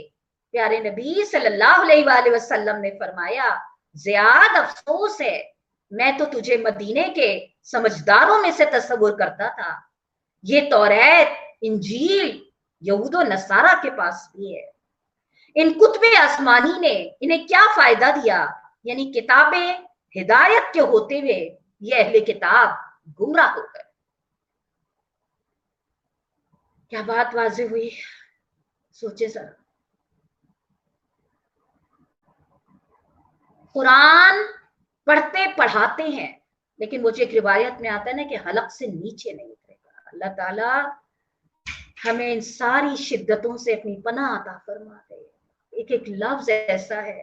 پیارے نبی صلی اللہ علیہ وآلہ وسلم نے فرمایا زیاد افسوس ہے، میں تو تجھے مدینے کے سمجھداروں میں سے تصور کرتا تھا. یہ توریت، انجیل یہود و نصارہ کے پاس بھی ہے. ان کتب آسمانی نے انہیں کیا فائدہ دیا؟ یعنی کتابیں ہدایت کے ہوتے ہوئے یہ اہل کتاب گمراہ ہو گئے. کیا بات واضح ہوئی؟ سوچے ذرا. قرآن پڑھتے پڑھاتے ہیں لیکن وہ جو ایک روایت میں آتا ہے نا کہ حلق سے نیچے نہیں اترے گا. اللہ تعالیٰ ہمیں ان ساری شدتوں سے اپنی پناہ عطا فرما دے. ایک ایک لفظ ایسا ہے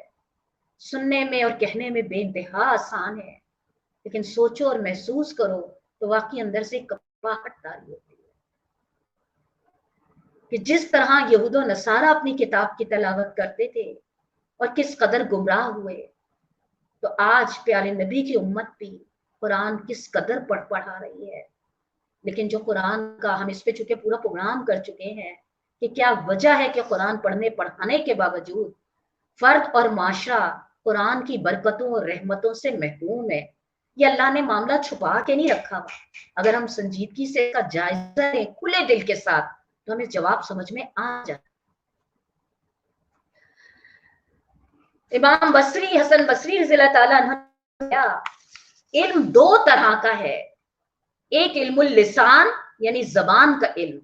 سننے میں اور کہنے میں بے انتہا آسان ہے، لیکن سوچو اور محسوس کرو تو واقعی اندر سے کپاہٹ تاری ہوتی ہے کہ جس طرح یہود و نصارہ اپنی کتاب کی تلاوت کرتے تھے اور کس قدر گمراہ ہوئے، تو آج پیارے نبی کی امت بھی قرآن کس قدر پڑھا رہی ہے. لیکن جو قرآن کا ہم اس پہ چونکہ پورا پروگرام کر چکے ہیں کہ کیا وجہ ہے کہ قرآن پڑھنے پڑھانے کے باوجود فرد اور معاشرہ قرآن کی برکتوں اور رحمتوں سے محروم ہے. یہ اللہ نے معاملہ چھپا کے نہیں رکھا ہوا. اگر ہم سنجیدگی سے اس کا جائزہ لیں کھلے دل کے ساتھ تو ہمیں جواب سمجھ میں آ جاتا. امام بصری، حسن بصری رضی اللہ تعالیٰ عنہ، علم دو طرح کا ہے. ایک علم اللسان یعنی زبان کا علم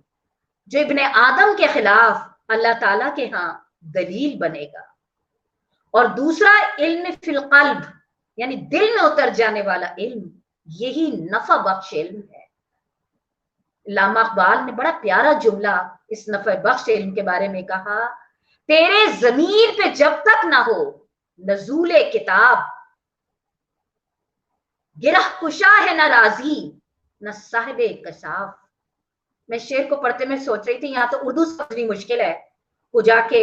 جو ابن آدم کے خلاف اللہ تعالیٰ کے ہاں دلیل بنے گا، اور دوسرا علم فی القلب یعنی دل میں اتر جانے والا علم، یہی نفع بخش علم ہے. علامہ اقبال نے بڑا پیارا جملہ اس نفع بخش علم کے بارے میں کہا، تیرے ضمیر پہ جب تک نہ ہو نزول کتاب، گرہ کشا ہے نہ راضی نہ صاحب کشاف. میں شعر کو پڑھتے میں سوچ رہی تھی یہاں تو اردو سمجھنی مشکل ہے، وہ جا کے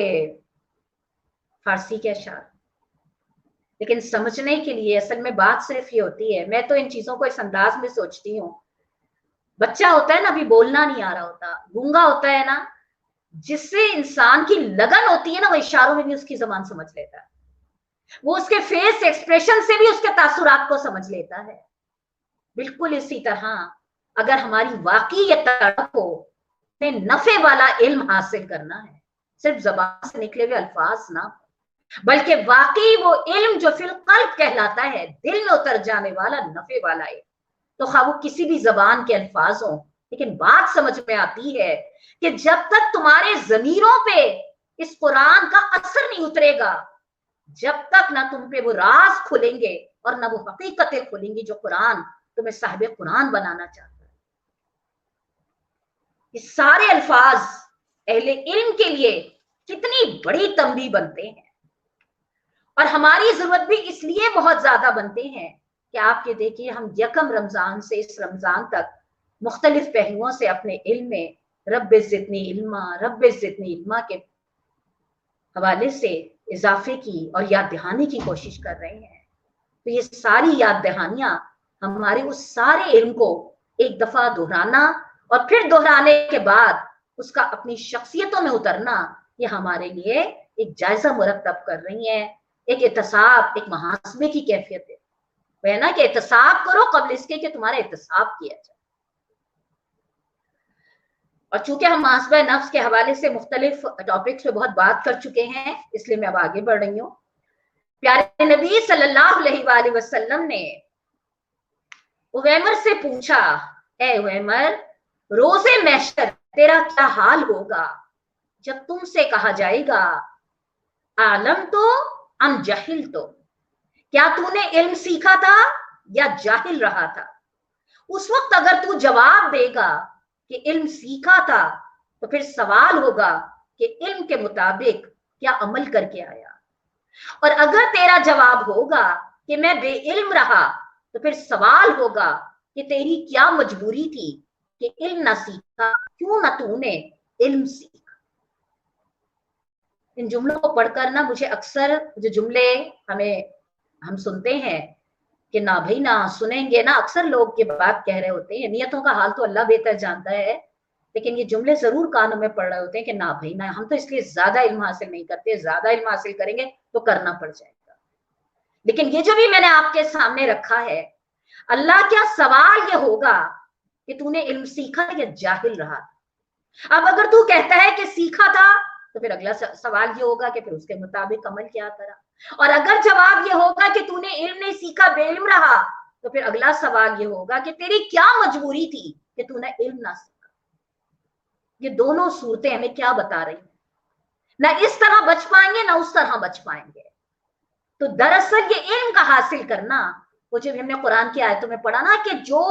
فارسی کے اشعار. لیکن سمجھنے کے لیے اصل میں بات صرف یہ ہوتی ہے، میں تو ان چیزوں کو اس انداز میں سوچتی ہوں. بچہ ہوتا ہے نا، ابھی بولنا نہیں آ رہا ہوتا، گونگا ہوتا ہے نا، جس سے انسان کی لگن ہوتی ہے نا، وہ اشاروں میں بھی اس کی زبان سمجھ لیتا ہے، وہ اس کے فیس ایکسپریشن سے بھی اس کے تاثرات کو سمجھ لیتا ہے. بالکل اسی طرح اگر ہماری واقعی یہ تڑپ ہو نفع والا علم حاصل کرنا ہے، صرف زبان سے نکلے ہوئے الفاظ نہ بلکہ واقعی وہ علم جو فی القلب کہلاتا ہے، دل میں اتر جانے والا نفع والا علم، تو خواہ وہ کسی بھی زبان کے الفاظ ہوں لیکن بات سمجھ میں آتی ہے کہ جب تک تمہارے ضمیروں پہ اس قرآن کا اثر نہیں اترے گا، جب تک نہ تم پہ وہ راز کھلیں گے اور نہ وہ حقیقتیں کھلیں گی جو قرآن تمہیں صاحب قرآن بنانا چاہتا ہے۔ یہ سارے الفاظ اہل علم کے لیے کتنی بڑی تنبیہ بنتے ہیں، اور ہماری ضرورت بھی اس لیے بہت زیادہ بنتے ہیں کہ آپ کے دیکھیے ہم یکم رمضان سے اس رمضان تک مختلف پہلوؤں سے اپنے علم میں رب زدنی علما رب زدنی علما کے حوالے سے اضافے کی اور یاد دہانی کی کوشش کر رہے ہیں۔ تو یہ ساری یاد دہانیاں ہمارے اس سارے علم کو ایک دفعہ دہرانا اور پھر دہرانے کے بعد اس کا اپنی شخصیتوں میں اترنا، یہ ہمارے لیے ایک جائزہ مرتب کر رہی ہیں، ایک احتساب، ایک محاسبے کی کیفیت ہے۔ وہ ہے نا کہ احتساب کرو قبل اس کے کہ تمہارا احتساب کیا جائے۔ اور چونکہ ہم محاسبہ نفس کے حوالے سے مختلف ٹاپکس پہ بہت بات کر چکے ہیں، اس لیے میں اب آگے بڑھ رہی ہوں۔ پیارے نبی صلی اللہ علیہ وآلہ وسلم نے اویمر سے پوچھا، اے اویمر، روز محشر تیرا کیا حال ہوگا جب تم سے کہا جائے گا عالم تو ام جاہل تو، کیا تو نے علم سیکھا تھا یا جاہل رہا تھا؟ اس وقت اگر تو جواب دے گا کہ علم سیکھا تھا تو پھر سوال ہوگا کہ علم کے مطابق کیا عمل کر کے آیا، اور اگر تیرا جواب ہوگا کہ میں بے علم رہا تو پھر سوال ہوگا کہ تیری کیا مجبوری تھی کہ علم نہ سیکھا، کیوں نہ تو نے علم سیکھا۔ ان جملوں کو پڑھ کر نا مجھے اکثر جو جملے ہم سنتے ہیں کہ نہ بھائی نہ سنیں گے نا، اکثر لوگ یہ بات کہہ رہے ہوتے ہیں، نیتوں کا حال تو اللہ بہتر جانتا ہے، لیکن یہ جملے ضرور کانوں میں پڑھ رہے ہوتے ہیں کہ نہ بھائی نہ، ہم تو اس لیے زیادہ علم حاصل نہیں کرتے، زیادہ علم حاصل کریں گے تو کرنا پڑ جائے گا۔ لیکن یہ جو بھی میں نے آپ کے سامنے رکھا ہے، اللہ کیا سوال یہ ہوگا کہ تو نے علم سیکھا یا جاہل رہا۔ اب اگر تو کہتا ہے کہ سیکھا تھا تو پھر اگلا سوال یہ ہوگا کہ پھر اس کے مطابق عمل کیا کرا، اور اگر جواب یہ ہوگا کہ تو نے علم نہیں سیکھا، بے علم رہا، تو پھر اگلا سوال یہ ہوگا کہ تیری کیا مجبوری تھی کہ تو نے علم نہ سیکھا۔ یہ دونوں صورتیں ہمیں کیا بتا رہی ہیں؟ نہ اس طرح بچ پائیں گے نہ اس طرح بچ پائیں گے۔ تو دراصل یہ علم کا حاصل کرنا، وہ جب ہم نے قرآن کی آیتوں میں پڑھا نا کہ جو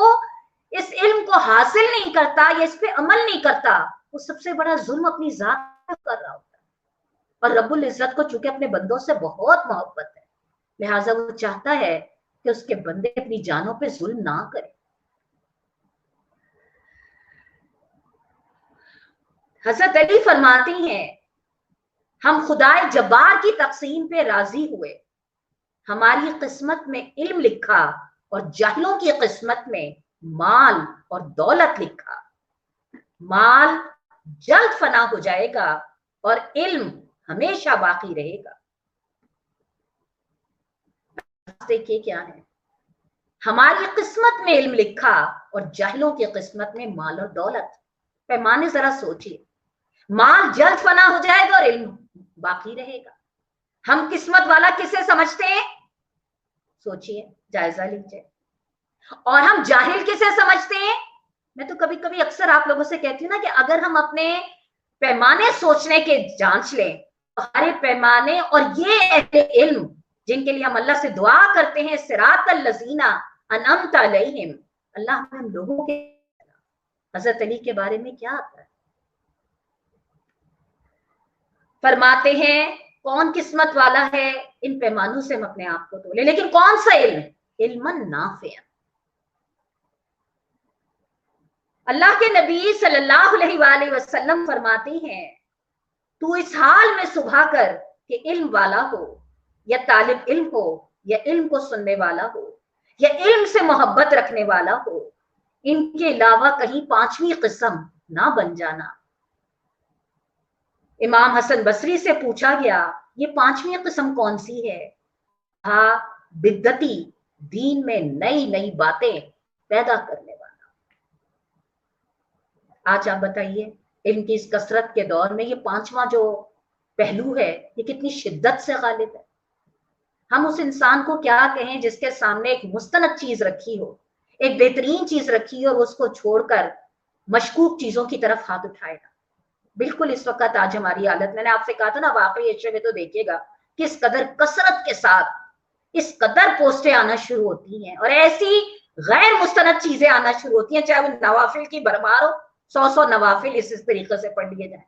اس علم کو حاصل نہیں کرتا یا اس پہ عمل نہیں کرتا، وہ سب سے بڑا ظلم اپنی ذات کر رہا ہوتا ہے۔ اور رب العزت کو چونکہ اپنے بندوں سے بہت محبت ہے، لہٰذا وہ چاہتا ہے کہ اس کے بندے اپنی جانوں پہ ظلم نہ کریں۔ حضرت علی فرماتی ہیں، ہم خدائے جبار کی تقسیم پہ راضی ہوئے، ہماری قسمت میں علم لکھا اور جاہلوں کی قسمت میں مال اور دولت لکھا۔ مال جلد فنا ہو جائے گا اور علم ہمیشہ باقی رہے گا۔ دیکھیے کیا ہے، ہماری قسمت میں علم لکھا اور جاہلوں کی قسمت میں مال اور دولت۔ پیمانے ذرا سوچیے، مال جلد فنا ہو جائے گا اور علم باقی رہے گا۔ ہم قسمت والا کسے سمجھتے ہیں؟ سوچیے، جائزہ لیجیے۔ اور ہم جاہل کسے سمجھتے ہیں؟ میں تو کبھی کبھی اکثر آپ لوگوں سے کہتی ہوں نا کہ اگر ہم اپنے پیمانے سوچنے کے جانچ لیں، ہمارے پیمانے اور یہ اہل علم جن کے لیے ہم اللہ سے دعا کرتے ہیں صراط الذین انعمت علیہم، اللہ ہم لوگوں کے حضرت علی کے بارے میں کیا آتا ہے؟ فرماتے ہیں کون قسمت والا ہے، ان پیمانوں سے ہم اپنے آپ کو تولے، لیکن کون سا علم؟ علم نافع۔ اللہ کے نبی صلی اللہ علیہ وآلہ وسلم فرماتے ہیں، تو اس حال میں صبح کر کہ علم والا ہو یا طالب علم ہو یا علم کو سننے والا ہو یا علم سے محبت رکھنے والا ہو، ان کے علاوہ کہیں پانچویں قسم نہ بن جانا۔ امام حسن بصری سے پوچھا گیا یہ پانچویں قسم کون سی ہے؟ کہا بدعتی، دین میں نئی نئی باتیں پیدا کرنے والا۔ آج آپ بتائیے علم کی اس کثرت کے دور میں یہ پانچواں جو پہلو ہے یہ کتنی شدت سے غالب ہے۔ ہم اس انسان کو کیا کہیں جس کے سامنے ایک مستند چیز رکھی ہو، ایک بہترین چیز رکھی ہو، اور اس کو چھوڑ کر मशकूक चीजों की तरफ हाथ उठाएगा। बिल्कुल इस वक्त आज हमारी हालत, मैंने आपसे कहा था ना आखिरी अशरे में तो देखिएगा किस कदर कसरत के साथ इस कदर पोस्टें आना शुरू होती हैं और ऐसी गैर मुस्तनद चीजें आना शुरू होती हैं, चाहे वो नवाफिल की भरमार हो, 100 नवाफिल इस तरीके से पढ़ लिए जाए,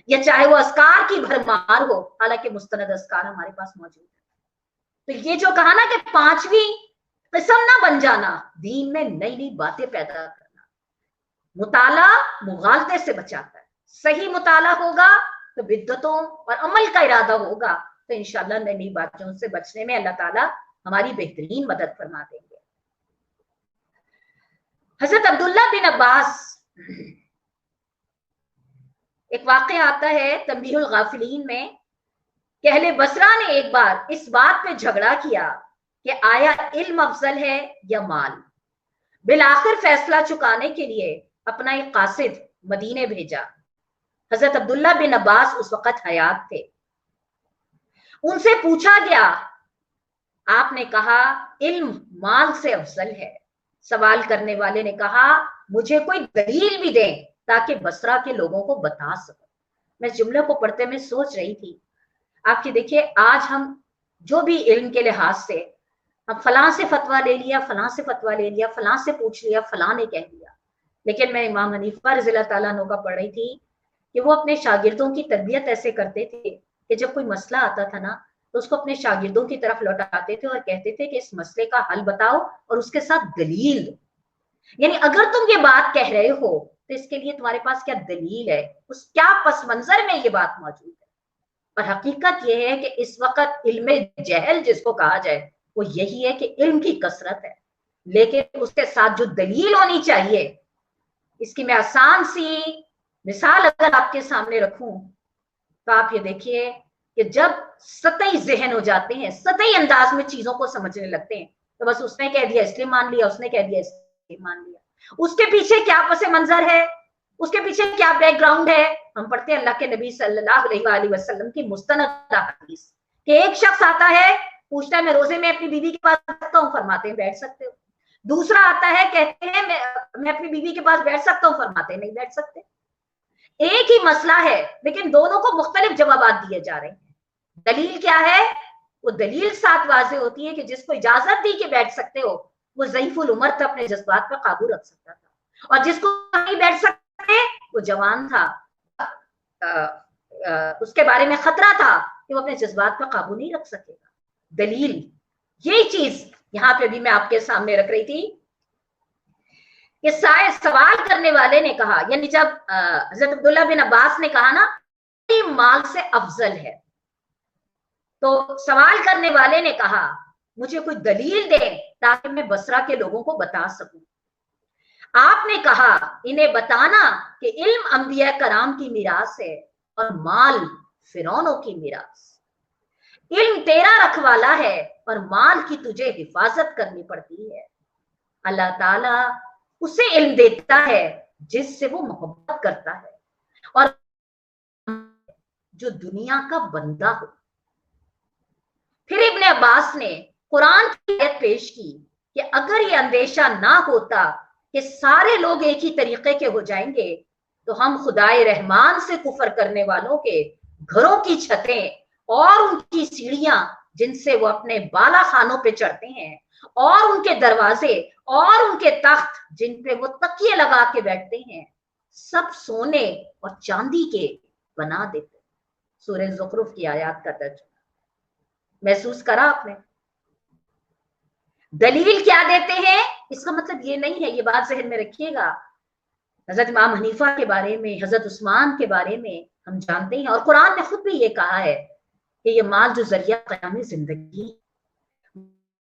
या चाहे वो अस्कार की भरमार हो, हालांकि मुस्तनद अस्कार हमारे पास मौजूद है। तो ये जो कहा ना कि 5वीं किस्म ना बन जाना, दीन में नई नई बातें पैदा करना। मुताला मुगालते से बचाता है, सही मुताला होगा तो बिद्दतों और अमल का इरादा होगा तो इंशाअल्लाह नई नई बातों से बचने में अल्लाह ताला हमारी बेहतरीन मदद फरमा देंगे। हजरत अब्दुल्ला बिन अब्बास, एक वाक़या आता है तंबीहुल गाफिलीन में कि अहले बसरा ने एक बार इस बात पे झगड़ा किया कि आया इल्म अफजल है या माल। बिलाखिर फैसला चुकाने के लिए अपना एक कासिद मदीने भेजा। हजरत अब्दुल्ला बिन अब्बास उस वक्त हयात थे। उनसे पूछा गया, आपने कहा इल्म माल से अफजल है। सवाल करने वाले ने कहा, मुझे कोई दलील भी दें ताकि बसरा के लोगों को बता सकूं। मैं जुमले को पढ़ते में सोच रही थी, आपकी देखिए आज हम जो भी इल्म के लिहाज से हम फलां से फतवा ले लिया, फलां से फतवा ले लिया, फलां से पूछ लिया, फलां ने कह दिया। लेकिन मैं इमाम हनीफा रज़ियल्लाहु ताला अन्हु का पढ़ रही थी कि वो अपने शागिर्दों की तरबियत ऐसे करते थे कि जब कोई मसला आता था ना तो उसको अपने शागिर्दों की तरफ लौटाते थे और कहते थे कि इस मसले का हल बताओ और उसके साथ दलील दो। यानी अगर तुम ये बात कह रहे हो तो इसके लिए तुम्हारे पास क्या दलील है, उस क्या पस मंजर में ये बात मौजूद है। और हकीकत यह है कि इस वक्त इल्म जहल जिसको कहा जाए वो यही है कि इल्म की कसरत है, लेकिन उसके साथ जो दलील होनी चाहिए। इसकी मैं आसान सी मिसाल अगर आपके सामने रखूं तो आप ये देखिए कि जब सतही जहन हो जाते हैं, सतही अंदाज में चीजों को समझने लगते हैं, तो बस उसने कह दिया इसलिए मान लिया, उसने कह दिया इसलिए मान लिया। उसके पीछे क्या पस मंजर है, उसके पीछे क्या बैकग्राउंड है। हम पढ़ते हैं अल्लाह के नबी सल्लल्लाहु अलैहि वसल्लम की मुस्तनद हदीस कि एक शख्स आता है, पूछता है मैं रोजे में अपनी बीवी के पास सकता हूँ, फरमाते हैं बैठ सकते हो। दूसरा आता है, कहते हैं मैं अपनी बीवी के पास बैठ सकता हूँ, फरमाते हैं नहीं बैठ सकते। एक ही मसला है लेकिन दोनों को मुख्तलिफ जवाब दिए जा रहे हैं। दलील क्या है? वो दलील साथ वाजे होती है कि जिसको इजाजत दी कि बैठ सकते हो वो ज़ईफुल उमर था, अपने जज्बात पर काबू रख सकता था, और जिसको नहीं बैठ सकते वो जवान था, उसके बारे में खतरा था कि वो अपने जज्बात पर काबू नहीं रख सकेगा। दलील, यही चीज यहाँ पे भी मैं आपके सामने रख रही थी कि सवाल करने वाले ने कहा, यानी जब हजरत अब्दुल्ला बिन अब्बास ने कहा ना माल से अफजल है, तो सवाल करने वाले ने कहा मुझे कोई दलील दे ताकि मैं बसरा के लोगों को बता सकूं। आपने कहा इन्हें बताना कि इल्म अंबिया कराम की मीरास है और माल फिरौनों की मीरास। इल्म तेरा रखवाला है और माल की तुझे हिफाजत करनी पड़ती है। अल्लाह ताला उसे इल्म देता है जिससे वो मोहब्बत करता है और जो दुनिया का बंदा हो। फिर इब्ने अब्बास ने कुरान की आयत पेश की कि अगर ये अंदेशा ना होता कि सारे लोग एक ही तरीके के हो जाएंगे तो हम खुदाए रहमान से कुफर करने वालों के घरों की छतें और उनकी सीढ़ियां जिनसे वो अपने बाला खानों पे चढ़ते हैं और उनके दरवाजे और उनके तख्त जिन पे वो तकिए लगा के बैठते हैं सब सोने और चांदी के बना देते। सूरह ज़ुखरुफ की आयत का तर्जुमा महसूस करा आपने? दलील क्या देते हैं, इसका मतलब ये नहीं है, ये बात ज़हन में रखिएगा। हजरत इमाम हनीफा के बारे में, हजरत उस्मान के बारे में हम जानते हैं और कुरान ने खुद भी ये कहा है कि ये माल जो जरिया क़याम जिंदगी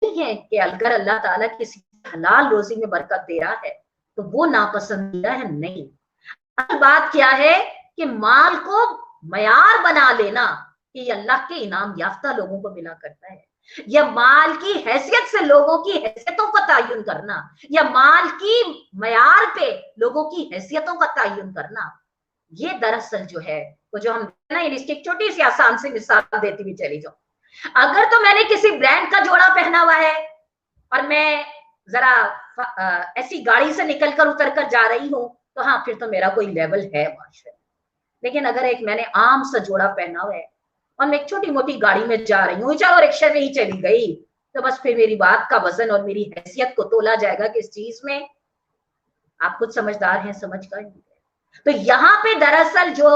है कि अगर अल्लाह ताला किसी हलाल रोजी में बरकत दे रहा है तो वो नापसंदीदा है नहीं। असल बात क्या है कि माल को मयार बना लेना कि अल्लाह के इनाम याफ्ता लोगों को मिला करता है, या माल की हैसियत से लोगों की हैसियतों का तयन करना, या माल की मयार पे लोगों की हैसियतों का तयन करना, ये दरअसल जो है वो जो हम ना इसकी एक छोटी सी आसान सी मिसाल देती हुई चली जाऊं। अगर तो मैंने किसी ब्रांड का जोड़ा पहना हुआ है और मैं जरा ऐसी गाड़ी से निकलकर उतर कर जा रही हूँ تو ہاں پھر تو میرا کوئی لیول ہے معاشرے میں. لیکن اگر ایک میں نے عام سا جوڑا پہنا ہوا ہے اور میں ایک چھوٹی موٹی گاڑی میں جا رہی ہوں, چلو رکشے میں ہی چلی گئی, تو بس پھر میری بات کا وزن اور میری حیثیت کو تولا جائے گا کس چیز میں؟ آپ خود سمجھدار ہیں, سمجھ کر. تو یہاں پہ دراصل جو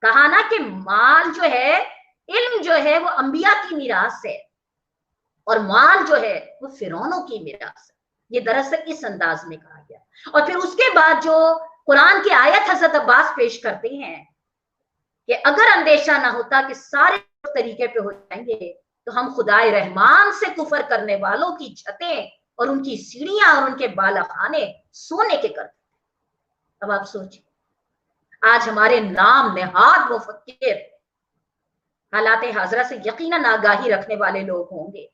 کہا نا کہ مال جو ہے, علم جو ہے وہ انبیاء کی میراث ہے, اور مال جو ہے وہ فرعونوں کی میراث ہے. یہ دراصل اس انداز میں کہا گیا. اور پھر اس کے بعد جو قرآن کی آیت حضرت عباس پیش کرتے ہیں کہ اگر اندیشہ نہ ہوتا کہ سارے طریقے پہ ہو جائیں گے تو ہم خدائے رحمان سے کفر کرنے والوں کی چھتیں اور ان کی سیڑھیاں اور ان کے بالا خانے سونے کے کرتے. اب آپ سوچیں, آج ہمارے نام نہاد مفکر حالات حاضرہ سے یقیناً آگاہی رکھنے والے لوگ ہوں گے.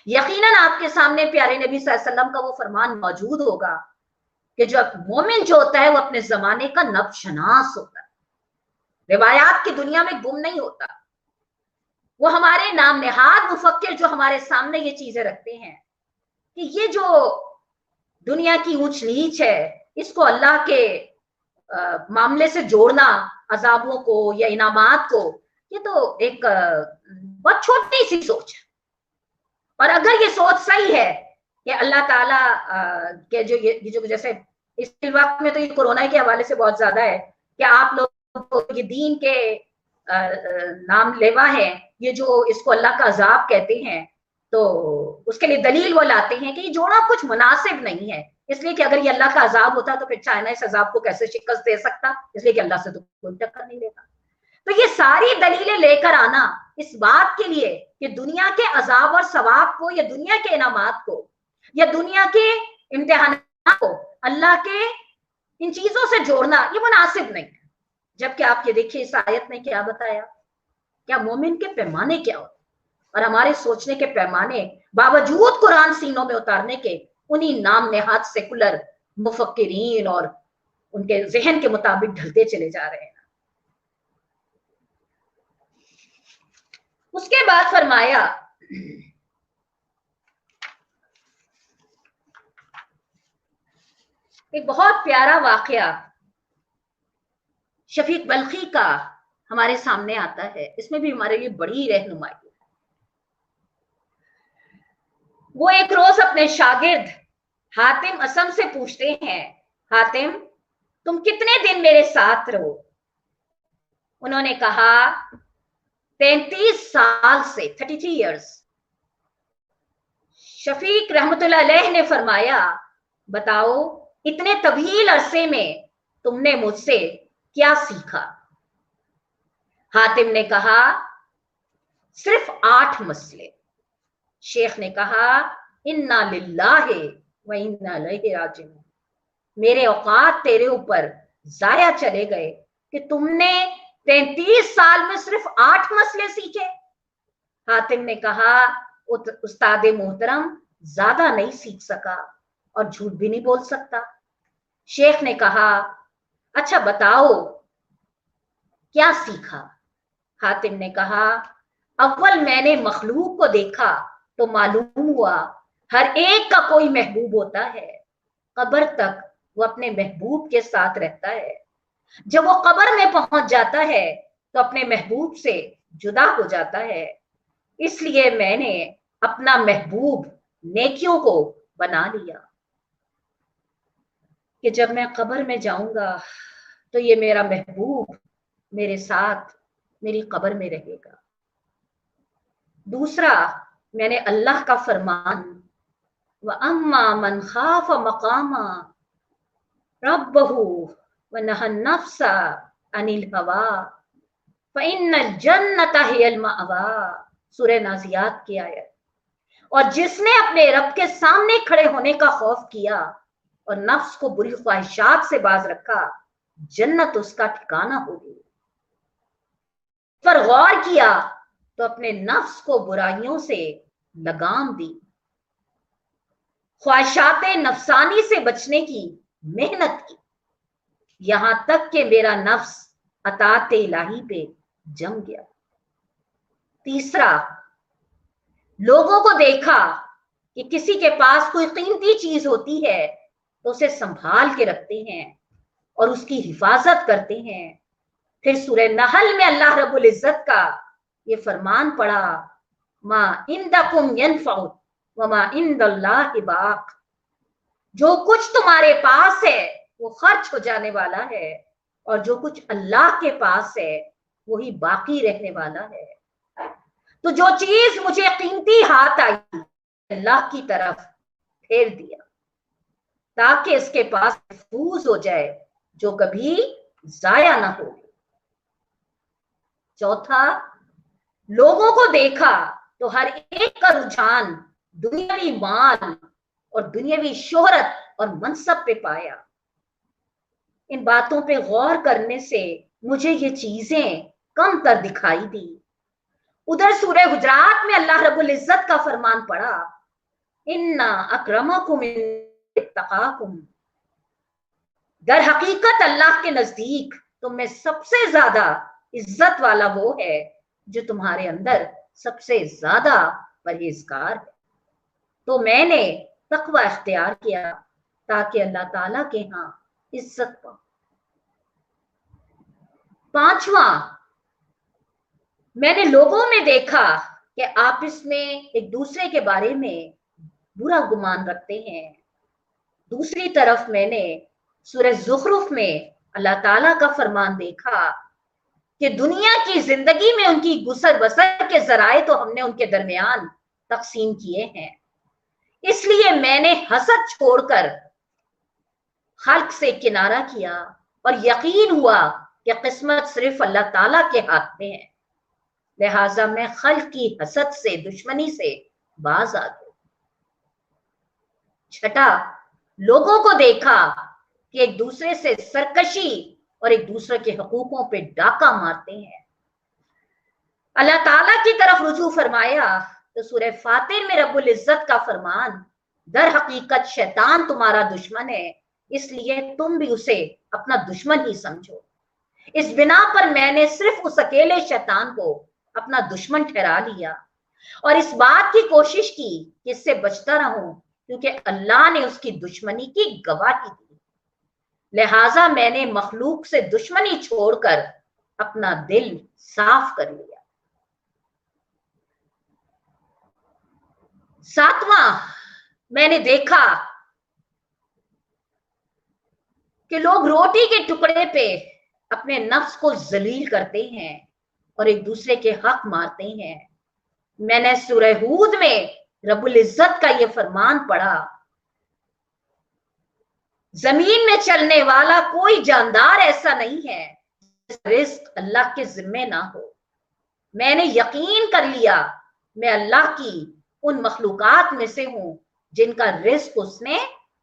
یقیناً آپ کے سامنے پیارے نبی صلی اللہ علیہ وسلم کا وہ فرمان موجود ہوگا کہ جو مومن جو ہوتا ہے وہ اپنے زمانے کا نب شناس ہوتا ہے, روایات کی دنیا میں گم نہیں ہوتا. وہ ہمارے نام نہاد مفکر جو ہمارے سامنے یہ چیزیں رکھتے ہیں کہ یہ جو دنیا کی اونچ نیچ ہے اس کو اللہ کے معاملے سے جوڑنا, عذابوں کو یا انعامات کو, یہ تو ایک بہت چھوٹی سی سوچ ہے. اور اگر یہ سوچ صحیح ہے کہ اللہ تعالیٰ کے جو جیسے اس وقت میں تو یہ کورونا کے حوالے سے بہت زیادہ ہے کہ آپ لوگ کو یہ دین کے نام لیوا ہے, یہ جو اس کو اللہ کا عذاب کہتے ہیں, تو اس کے لیے دلیل وہ لاتے ہیں کہ یہ جوڑا کچھ مناسب نہیں ہے, اس لیے کہ اگر یہ اللہ کا عذاب ہوتا تو پھر چائنا اس عذاب کو کیسے شکست دے سکتا, اس لیے کہ اللہ سے تو کوئی ٹکر نہیں لیتا. تو یہ ساری دلیلیں لے کر آنا اس بات کے لیے کہ دنیا کے عذاب اور ثواب کو یا دنیا کے انعامات کو یا دنیا کے امتحانات کو اللہ کے ان چیزوں سے جوڑنا یہ مناسب نہیں ہے. جبکہ آپ یہ دیکھیے اس آیت نے کیا بتایا, کیا مومن کے پیمانے کیا ہوتے, اور ہمارے سوچنے کے پیمانے باوجود قرآن سینوں میں اتارنے کے انہی نام نہاد سیکولر مفکرین اور ان کے ذہن کے مطابق ڈھلتے چلے جا رہے ہیں. اس کے بعد فرمایا ایک بہت پیارا واقعہ شفیق بلخی کا ہمارے سامنے آتا ہے, اس میں بھی ہمارے لیے بڑی رہنمائی ہے. وہ ایک روز اپنے شاگرد حاتم اسم سے پوچھتے ہیں, حاتم تم کتنے دن میرے ساتھ رہو؟ انہوں نے کہا 33 سال سے, 33 ایئرز. شفیق رحمت اللہ علیہ نے فرمایا بتاؤ اتنے طویل عرصے میں تم نے مجھ سے کیا سیکھا؟ حاتم نے کہا صرف 8 مسئلے. شیخ نے کہا انا للہ و انا الیہ راجعون, میرے اوقات تیرے اوپر ضائع چلے گئے کہ تم نے 33 سال میں صرف 8 مسئلے سیکھے. حاتم نے کہا استاد محترم زیادہ نہیں سیکھ سکا اور جھوٹ بھی نہیں بول سکتا. شیخ نے کہا اچھا بتاؤ کیا سیکھا؟ حاتم نے کہا اول میں نے مخلوق کو دیکھا تو معلوم ہوا ہر ایک کا کوئی محبوب ہوتا ہے, قبر تک وہ اپنے محبوب کے ساتھ رہتا ہے, جب وہ قبر میں پہنچ جاتا ہے تو اپنے محبوب سے جدا ہو جاتا ہے. اس لیے میں نے اپنا محبوب نیکیوں کو بنا لیا کہ جب میں قبر میں جاؤں گا تو یہ میرا محبوب میرے ساتھ میری قبر میں رہے گا. دوسرا میں نے اللہ کا فرمان وَأَمَّا مَنْ خَافَ مَقَامَ رَبَّهُ وَنَهَى النَّفْسَ عَنِ الْهَوَىٰ فَإِنَّ الْجَنَّةَ هِيَ الْمَأْوَىٰ, سورہ نازیات کی آیت. اور جس نے اپنے رب کے سامنے کھڑے ہونے کا خوف کیا اور نفس کو بری خواہشات سے باز رکھا, جنت اس کا ٹھکانہ ہوگی. پر غور کیا تو اپنے نفس کو برائیوں سے لگام دی, خواہشات نفسانی سے بچنے کی محنت کی, یہاں تک کہ میرا نفس اطاعت الہی پہ جم گیا. تیسرا لوگوں کو دیکھا کہ کسی کے پاس کوئی قیمتی چیز ہوتی ہے تو اسے سنبھال کے رکھتے ہیں اور اس کی حفاظت کرتے ہیں۔ پھر سورہ نحل میں اللہ رب العزت کا یہ فرمان پڑا، ما عندکم ینفع وما عند اللہ باق، جو کچھ تمہارے پاس ہے وہ خرچ ہو جانے والا ہے، اور جو کچھ اللہ کے پاس ہے وہی باقی رہنے والا ہے۔ تو جو چیز مجھے قیمتی ہاتھ آئی اللہ کی طرف پھیر دیا تاکہ اس کے پاس محفوظ ہو جائے، جو کبھی ضائع نہ ہو۔ چوتھا، لوگوں کو دیکھا تو ہر ایک کا رجحان دنیاوی مال اور دنیاوی شہرت اور منصب پہ پایا۔ ان باتوں پہ غور کرنے سے مجھے یہ چیزیں کم تر دکھائی دی۔ ادھر سورہ حجرات میں اللہ رب العزت کا فرمان پڑا، اِنَّ أَكْرَمَكُمْ عِندَ اتَّقَاكُمْ، در حقیقت اللہ کے نزدیک تم میں سب سے زیادہ عزت والا وہ ہے جو تمہارے اندر سب سے زیادہ پرہیزگار ہے۔ تو میں نے تقوی اختیار کیا تاکہ اللہ تعالیٰ کے ہاں عزت پاؤں۔ پانچواں، میں نے لوگوں میں دیکھا کہ آپس میں ایک دوسرے کے بارے میں برا گمان رکھتے ہیں۔ دوسری طرف میں نے سورہ زخرف میں اللہ تعالیٰ کا فرمان دیکھا کہ دنیا کی زندگی میں ان کی گزر بسر کے ذرائع تو ہم نے ان کے درمیان تقسیم کیے ہیں، اس لیے میں نے حسد چھوڑ کر خلق سے کنارہ کیا اور یقین ہوا کہ قسمت صرف اللہ تعالیٰ کے ہاتھ میں ہے، لہٰذا میں خلق کی حسد سے، دشمنی سے باز آ گئی۔ چھٹا، لوگوں کو دیکھا کہ ایک دوسرے سے سرکشی اور ایک دوسرے کے حقوقوں پہ ڈاکہ مارتے ہیں۔ اللہ تعالیٰ کی طرف رجوع فرمایا تو سورہ فاتر میں رب العزت کا فرمان، در حقیقت شیطان تمہارا دشمن ہے، اس لیے تم بھی اسے اپنا دشمن ہی سمجھو۔ اس بنا پر میں نے صرف اس اکیلے شیطان کو اپنا دشمن ٹھہرا لیا اور اس بات کی کوشش کی کہ اس سے بچتا رہوں، کیونکہ اللہ نے اس کی دشمنی کی گواہی دی، لہٰذا میں نے مخلوق سے دشمنی چھوڑ کر اپنا دل صاف کر لیا۔ ساتواں، میں نے دیکھا کہ لوگ روٹی کے ٹکڑے پہ اپنے نفس کو ذلیل کرتے ہیں اور ایک دوسرے کے حق مارتے ہیں۔ میں نے سورہ ہود میں رب العزت کا یہ فرمان پڑھا، زمین میں چلنے والا کوئی جاندار ایسا نہیں ہے جس کا رزق اللہ کے ذمے نہ ہو۔ میں نے یقین کر لیا میں اللہ کی ان مخلوقات میں سے ہوں جن کا رزق اس نے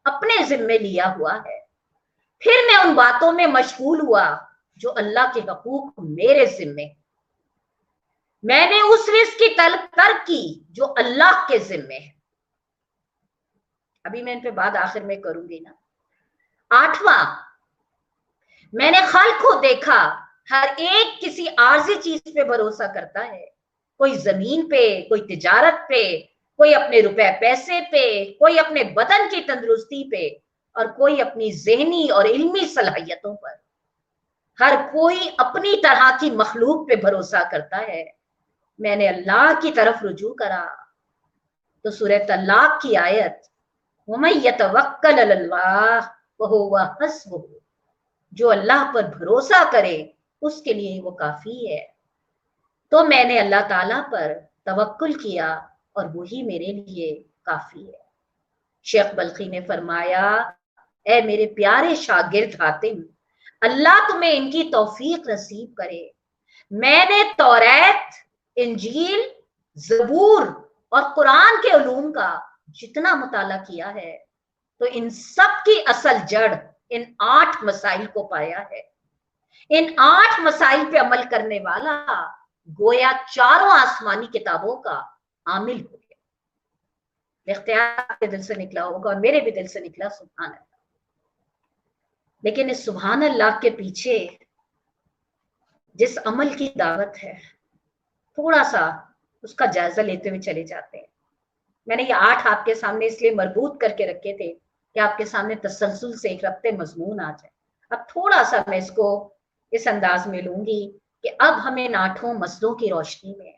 اپنے ذمے لیا ہوا ہے۔ پھر میں ان باتوں میں مشغول ہوا جو اللہ کے حقوق میرے ذمے، میں نے اس رزق کی طلب ترک کی جو اللہ کے ذمے ہے۔ ابھی میں ان پہ بات آخر میں کروں گی نا۔ آٹھواں، میں نے خلق کو دیکھا، ہر ایک کسی عارضی چیز پہ بھروسہ کرتا ہے، کوئی زمین پہ، کوئی تجارت پہ، کوئی اپنے روپے پیسے پہ، کوئی اپنے بدن کی تندرستی پہ، اور کوئی اپنی ذہنی اور علمی صلاحیتوں پر۔ ہر کوئی اپنی طرح کی مخلوق پہ بھروسہ کرتا ہے۔ میں نے اللہ کی طرف رجوع کرا تو سورہ طلاق کی آیت، وَمَن يَتَوَکَّلْ عَلَى اللَّهِ وَهُوَ حَسْبُهُ، جو اللہ پر بھروسہ کرے اس کے لیے وہ کافی ہے۔ تو میں نے اللہ تعالیٰ پر توکل کیا اور وہی میرے لیے کافی ہے۔ شیخ بلخی نے فرمایا، اے میرے پیارے شاگرد حاتم، اللہ تمہیں ان کی توفیق نصیب کرے۔ میں نے توریت، انجیل، زبور اور قرآن کے علوم کا جتنا مطالعہ کیا ہے تو ان سب کی اصل جڑ ان 8 مسائل کو پایا ہے۔ ان 8 مسائل پہ عمل کرنے والا گویا چاروں آسمانی کتابوں کا عامل ہو گیا۔ اختیار کے دل سے نکلا ہوگا اور میرے بھی دل سے نکلا، سبحان اللہ۔ لیکن اس سبحان اللہ کے پیچھے جس عمل کی دعوت ہے، تھوڑا سا اس کا جائزہ لیتے ہوئے چلے جاتے ہیں۔ میں نے یہ 8 آپ کے سامنے اس لیے مربوط کر کے رکھے تھے کہ آپ کے سامنے تسلسل سے ایک ربط مضمون آ جائے۔ अब थोड़ा सा मैं इसको इस अंदाज में लूंगी कि अब हमें इन 8 मसलों की रोशनी में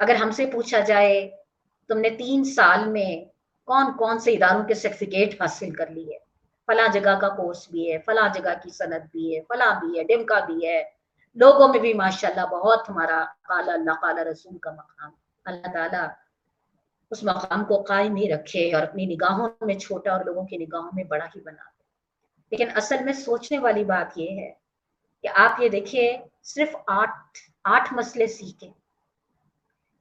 अगर हमसे पूछा जाए तुमने 3 साल में कौन कौन से इदारों के सर्टिफिकेट हासिल कर लिए, फला जगह का कोर्स भी है, फला जगह की सनद भी है, फला भी है, डिमका भी है, लोगों में भी माशाल्लाह बहुत हमारा काला अल्लाह काला रसूल का मकाम, अल्लाह ताला उस मकाम को कायम ही रखे और अपनी निगाहों में छोटा और लोगों की निगाहों में बड़ा ही बना दे। लेकिन असल में सोचने वाली बात यह है कि आप ये देखिए, सिर्फ 8 मसले सीखे,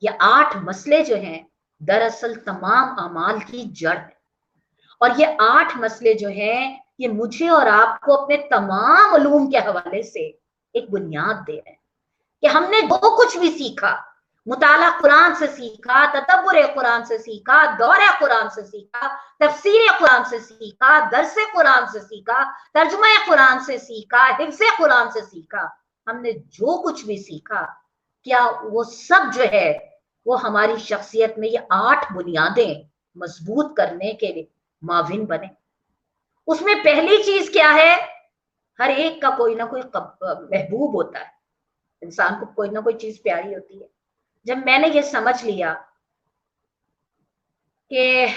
ये 8 मसले जो हैं दरअसल तमाम अमाल की जड़ है। और ये 8 मसले जो हैं ये मुझे और आपको अपने तमाम उलूम के हवाले से एक बुनियाद दे रहे हैं कि हमने जो कुछ भी सीखा, मुताला कुरान से सीखा, तदब्बुर कुरान से सीखा, दौरे कुरान से सीखा, तफसीर कुरान से सीखा, दरसे कुरान से सीखा, तर्जुमा कुरान से सीखा, हिफ्ज़े कुरान से सीखा, हमने जो कुछ भी सीखा, क्या वो सब जो है वो हमारी शख्सियत में ये 8 बुनियादें मजबूत करने के लिए माविन बने। उसमें पहली चीज क्या है, हर एक का कोई ना कोई महबूब होता है, इंसान को कोई ना कोई चीज प्यारी होती है। जब मैंने ये समझ लिया कि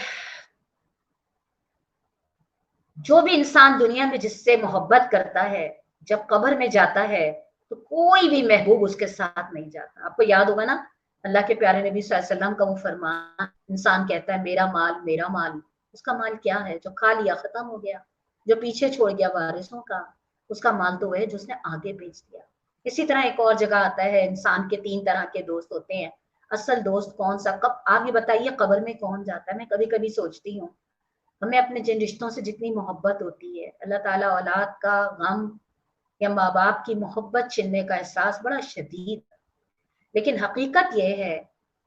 जो भी इंसान दुनिया में जिससे मोहब्बत करता है जब कब्र में जाता है तो कोई भी महबूब उसके साथ नहीं जाता। आपको याद होगा ना, अल्लाह के प्यारे नबी सल्लल्लाहु अलैहि वसल्लम का वो फरमान, इंसान कहता है मेरा माल, उसका माल क्या है? जो खा लिया खत्म हो गया, जो पीछे छोड़ गया वारिसों का, उसका माल तो है जो उसने आगे भेज दिया। इसी तरह एक और जगह आता है, इंसान के 3 तरह के दोस्त होते हैं। असल दोस्त कौन सा, कब आगे बताइए कब्र में कौन जाता है? मैं कभी कभी सोचती हूँ हमें अपने जिन रिश्तों से जितनी मोहब्बत होती है, अल्लाह ताला औलाद का गम या माँ बाप की मोहब्बत छीनने का एहसास बड़ा शदीद, लेकिन हकीकत यह है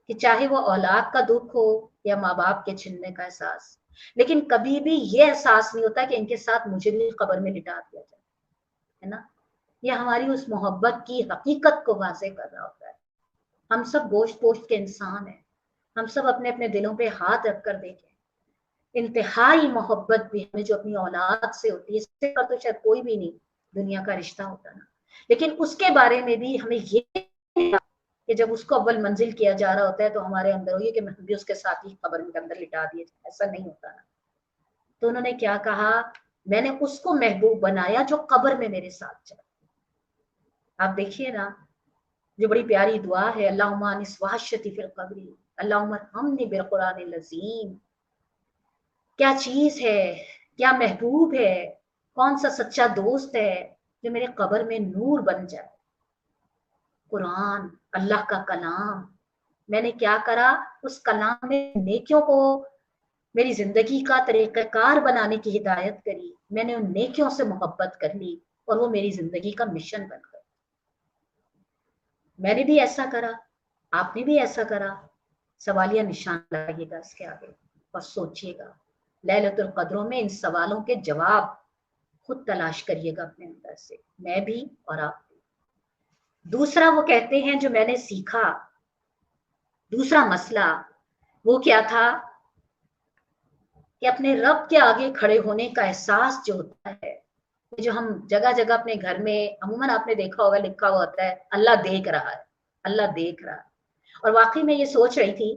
कि चाहे वो औलाद का दुख हो या माँ बाप के छीनने का एहसास, लेकिन कभी भी ये एहसास नहीं होता कि इनके साथ मुझे भी कब्र में लिटा दिया जाए, है ना। ये हमारी उस मोहब्बत की हकीकत को वाज़ेह कर रहा होता है। हम सब गोश्त पोश्त के इंसान हैं, हम सब अपने अपने दिलों पे हाथ रख कर देखें, इंतहाई मोहब्बत भी हमें जो अपनी औलाद से होती है, इससे का तो शायद कोई भी नहीं दुनिया का रिश्ता होता ना। लेकिन उसके बारे में भी हमें ये कि जब उसको अव्वल मंजिल किया जा रहा होता है तो हमारे अंदर हो कि मैं भी उसके साथ ही कब्र के अंदर लिटा दिए, ऐसा नहीं होता ना। तो उन्होंने क्या कहा, मैंने उसको महबूब बनाया जो कब्र में मेरे साथ चला। आप देखिए ना, जो बड़ी प्यारी दुआ है, अल्लाहुम्मा अनिस वहशती फिल कब्री, अल्लाहुम्मा अरहमनी बिल कुरानिल अज़ीम। क्या चीज है, क्या महबूब है, कौन सा सच्चा दोस्त है जो मेरे कब्र में नूर बन जाए? कुरान, अल्लाह का कलाम। मैंने क्या करा, उस कलाम में नेकियों को मेरी जिंदगी का तरीक़ाकार बनाने की हिदायत करी, मैंने उन नेकियों से मोहब्बत कर ली और वो मेरी जिंदगी का मिशन बन गया। मैंने भी ऐसा करा, आपने भी ऐसा करा। सवालिया निशान लगाइएगा इसके आगे और सोचिएगा, लैलतुल क़द्रों में इन सवालों के जवाब खुद तलाश करिएगा अपने अंदर से, मैं भी और आप भी। दूसरा वो कहते हैं जो मैंने सीखा, दूसरा मसला वो क्या था कि अपने रब के आगे खड़े होने का एहसास जो होता है, जो हम जगह जगह अपने घर में अमूमन आपने देखा होगा लिखा हुआ होता है, अल्लाह देख रहा है, अल्लाह देख रहा है। और वाकई में ये सोच रही थी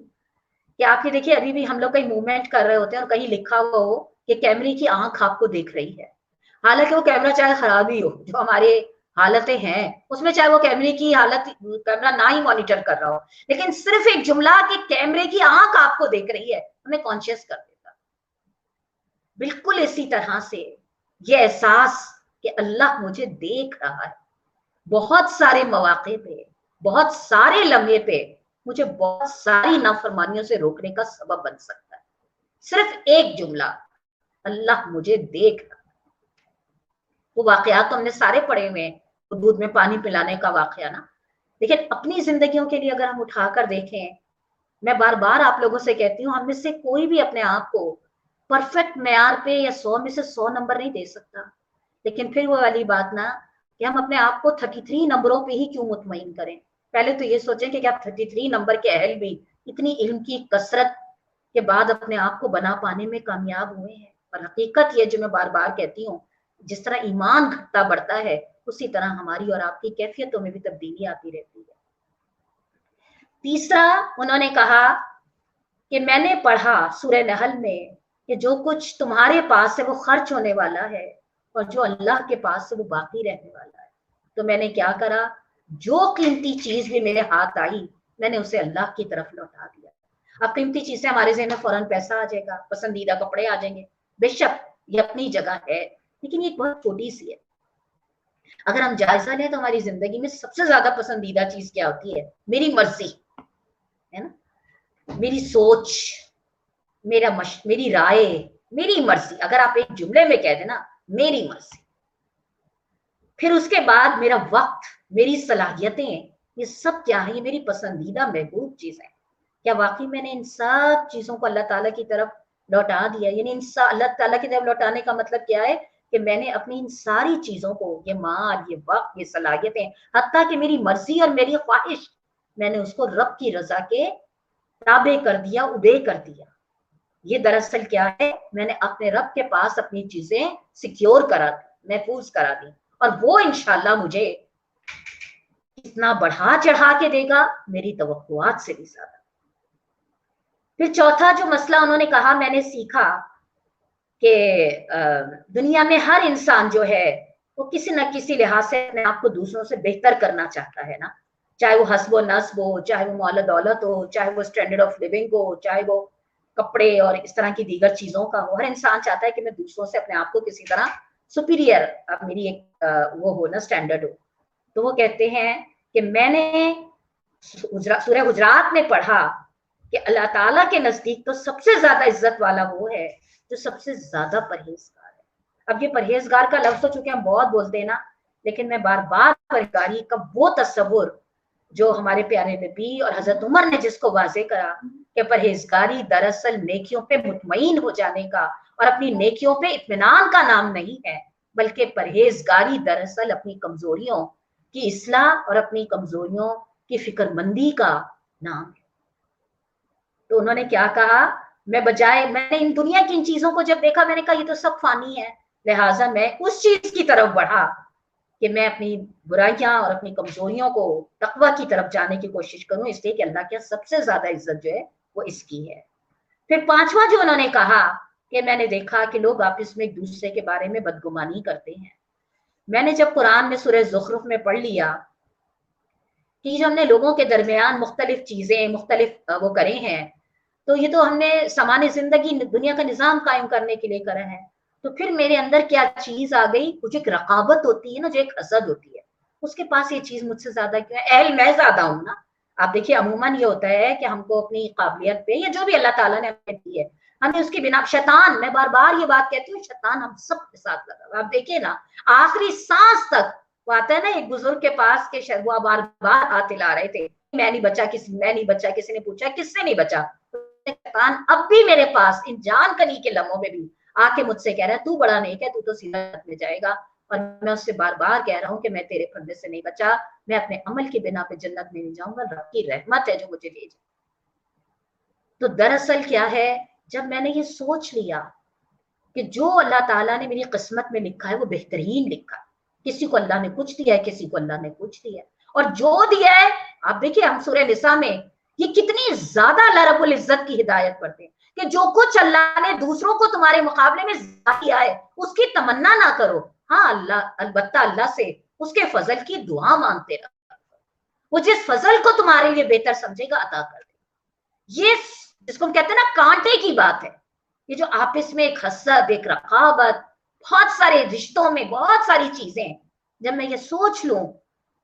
कि आप ये देखिए, अभी भी हम लोग कहीं मूवमेंट कर रहे होते हैं और कहीं लिखा हुआ हो कि कैमरे की आंख आपको देख रही है, हालांकि वो कैमरा चाहे खराब ही हो, जो हमारे हालतें हैं उसमें चाहे वो कैमरे की हालत कैमरा ना ही मॉनिटर कर रहा हो, लेकिन सिर्फ एक जुमला कि कैमरे की आंख आपको देख रही है हमें कॉन्शियस कर देता। बिल्कुल इसी तरह से ये एहसास कि अल्लाह मुझे देख रहा है, बहुत सारे मौके पे, बहुत सारे लम्हे पे मुझे बहुत सारी नाफरमानियों से रोकने का सबब बन सकता है। सिर्फ एक जुमला, अल्लाह मुझे देख रहा है। वो वाकयात तो हमने सारे पढ़े हुए हैं, दूध में पानी पिलाने का वाकया ना, लेकिन अपनी जिंदगियों के लिए अगर हम उठाकर देखें, मैं बार बार आप लोगों से कहती हूँ, हम में से कोई भी अपने आप को परफेक्ट मेयार पे या 100 में से 100 नंबर नहीं दे सकता। लेकिन फिर वो वाली बात ना कि हम अपने आप को 33 नंबरों पे ही क्यों मुतमईन करें। पहले तो ये सोचें कि क्या 33 नंबर के अहल भी इतनी इल्म की कसरत के बाद अपने आप को बना पाने में कामयाब हुए हैं। और हकीकत ये जो मैं बार बार कहती हूँ जिस तरह ईमान घटता बढ़ता है उसी तरह हमारी और आपकी कैफियतों में भी तब्दीली आती रहती है। तीसरा उन्होंने कहा कि मैंने पढ़ा सूरह नहल में कि जो कुछ तुम्हारे पास है वो खर्च होने वाला है और जो अल्लाह के पास है वो बाकी रहने वाला है। तो मैंने क्या करा, जो कीमती चीज भी मेरे हाथ आई मैंने उसे अल्लाह की तरफ लौटा दिया। अब कीमती चीज से हमारे ज़हन में फौरन पैसा आ जाएगा, पसंदीदा कपड़े आ जाएंगे, बेशक ये अपनी जगह है, लेकिन ये बहुत छोटी सी है। अगर हम जायजा लें तो हमारी जिंदगी में सबसे ज्यादा पसंदीदा चीज क्या होती है? मेरी मर्जी, है ना, मेरी सोच, मेरी राय, मेरी मर्जी। अगर आप एक जुमले में कह देना मेरी मर्जी, फिर उसके बाद मेरा वक्त, मेरी सलाहियतें, ये सब क्या है? ये मेरी पसंदीदा महबूब चीज है। क्या वाकई मैंने इन सब चीजों को अल्लाह ताला की तरफ लौटा दिया? यानी अल्लाह ताला की तरफ लौटाने का मतलब क्या है कि मैंने अपनी इन सारी चीजों को, ये माल, ये वक्त, ये सलाहियतें, हत्ता कि मेरी मर्जी और मेरी ख्वाहिश, मैंने उसको रब की रजा के ताबे कर दिया, उबे कर दिया। ये दरअसल क्या है? मैंने अपने रब के पास अपनी चीजें सिक्योर करा दी, महफूज करा दी, और वो इंशाल्लाह मुझे इतना बढ़ा चढ़ा के देगा मेरी तवक्कुआत से भी ज्यादा। फिर चौथा जो मसला उन्होंने कहा, मैंने सीखा कि दुनिया में हर इंसान जो है वो किसी न किसी लिहाज से अपने आप को दूसरों से बेहतर करना चाहता है ना, चाहे वो हस्ब नस्ब हो, चाहे वो मौला दौलत हो, चाहे वो स्टैंडर्ड ऑफ लिविंग हो, चाहे वो कपड़े और इस तरह की दीगर चीजों का हो। हर इंसान चाहता है कि मैं दूसरों से अपने आप को किसी तरह सुपीरियर, अब मेरी एक वो हो ना, स्टैंडर्ड हो। तो वो कहते हैं कि मैंने सूरह हुजरात में पढ़ा कि अल्लाह ताला के नजदीक तो सबसे ज्यादा इज्जत वाला वो है जो सबसे ज्यादा परहेजगार है। अब ये परहेजगार का लफ्ज तो चूंकि हम बहुत बोलते हैं ना, लेकिन मैं बार बार परहेजगारी का वो तस्वुर जो हमारे प्यारे नबी और हजरत उमर ने जिसको वाजे करा कि परहेजगारी दरअसल नेकियों पे मुतमईन हो जाने का और अपनी नेकियों पे इत्मीनान का नाम नहीं है, बल्कि परहेजगारी दरअसल अपनी कमजोरियों की इस्लाह और अपनी कमजोरियों की फिक्रमंदी का नाम है। तो उन्होंने क्या कहा, मैंने इन दुनिया की इन चीजों को जब देखा, मैंने कहा ये तो सब फानी है, लिहाजा मैं उस चीज की तरफ बढ़ा कि मैं अपनी बुराइयां और अपनी कमजोरियों को तकवा की तरफ जाने की कोशिश करूं, इसलिए कि अल्लाह के सबसे ज्यादा इज्जत जो है वो इसकी है। फिर पांचवा जो उन्होंने कहा कि मैंने देखा कि लोग आपस में एक दूसरे के बारे में बदगुमानी करते हैं। मैंने जब कुरान में सूरह ज़ुखरुफ में पढ़ लिया कि जो हमने लोगों के दरमियान मुख्तलिफ चीजें, मुख्तलिफ वो करे हैं, तो ये तो हमने सामान्य जिंदगी, दुनिया का निजाम कायम करने के लिए करा है। तो फिर मेरे अंदर क्या चीज आ गई, कुछ एक रकाबत होती है ना, जो एक हसद होती है, उसके पास ये चीज मुझसे ज्यादा क्यों है, अहल मैं ज्यादा हूं ना। आप देखिए अमूमन ये होता है कि हमको अपनी काबिलियत पे या जो भी अल्लाह ताला ने हमें दी है, हमें उसकी बिना, शैतान, मैं बार बार ये बात कहती हूँ, शैतान हम सब के साथ लगा हुआ। आप देखिए ना, आखिरी सांस तक वो आता है ना, एक बुजुर्ग के पास के वो बार बार हाथ हिला रहे थे, मैं नहीं बचा, किसी ने पूछा किससे नहीं बचा, शैतान अब भी मेरे पास इन जान कनी के लम्हों में भी आके मुझसे कह रहा है तू बड़ा नेक है, तू तो सीधा में जाएगा। और मैं उससे बार बार कह रहा हूँ कि मैं तेरे फंदे से नहीं बचा, मैं अपने अमल की बिना पे जन्नत में नहीं जाऊंगा, रब की रहमत है जो मुझे भेजे। तो दरअसल क्या है, जब मैंने ये सोच लिया कि जो अल्लाह ताला ने मेरी किस्मत में लिखा है वो बेहतरीन लिखा है, किसी को अल्लाह ने कुछ दिया है, किसी को अल्लाह ने कुछ दिया है, और जो दिया है, आप देखिए हम सूरह निसा में ये कितनी ज्यादा अल्लाह रब्बुल इज्जत की हिदायत पढ़ते हैं कि जो कुछ अल्लाह ने दूसरों को तुम्हारे मुकाबले में ज्यादा दिया है उसकी तमन्ना ना करो, हाँ अल्लाह, अलबत्ता अल्लाह से उसके फजल की दुआ मांगते रहो, वो जिस फजल को तुम्हारे लिए बेहतर समझेगा अता कर दे। ये जिसको हम कहते हैं ना कांटे की बात है, ये जो आपस में एक हसद, एक रकाबत, बहुत सारे रिश्तों में बहुत सारी चीजें, जब मैं ये सोच लूं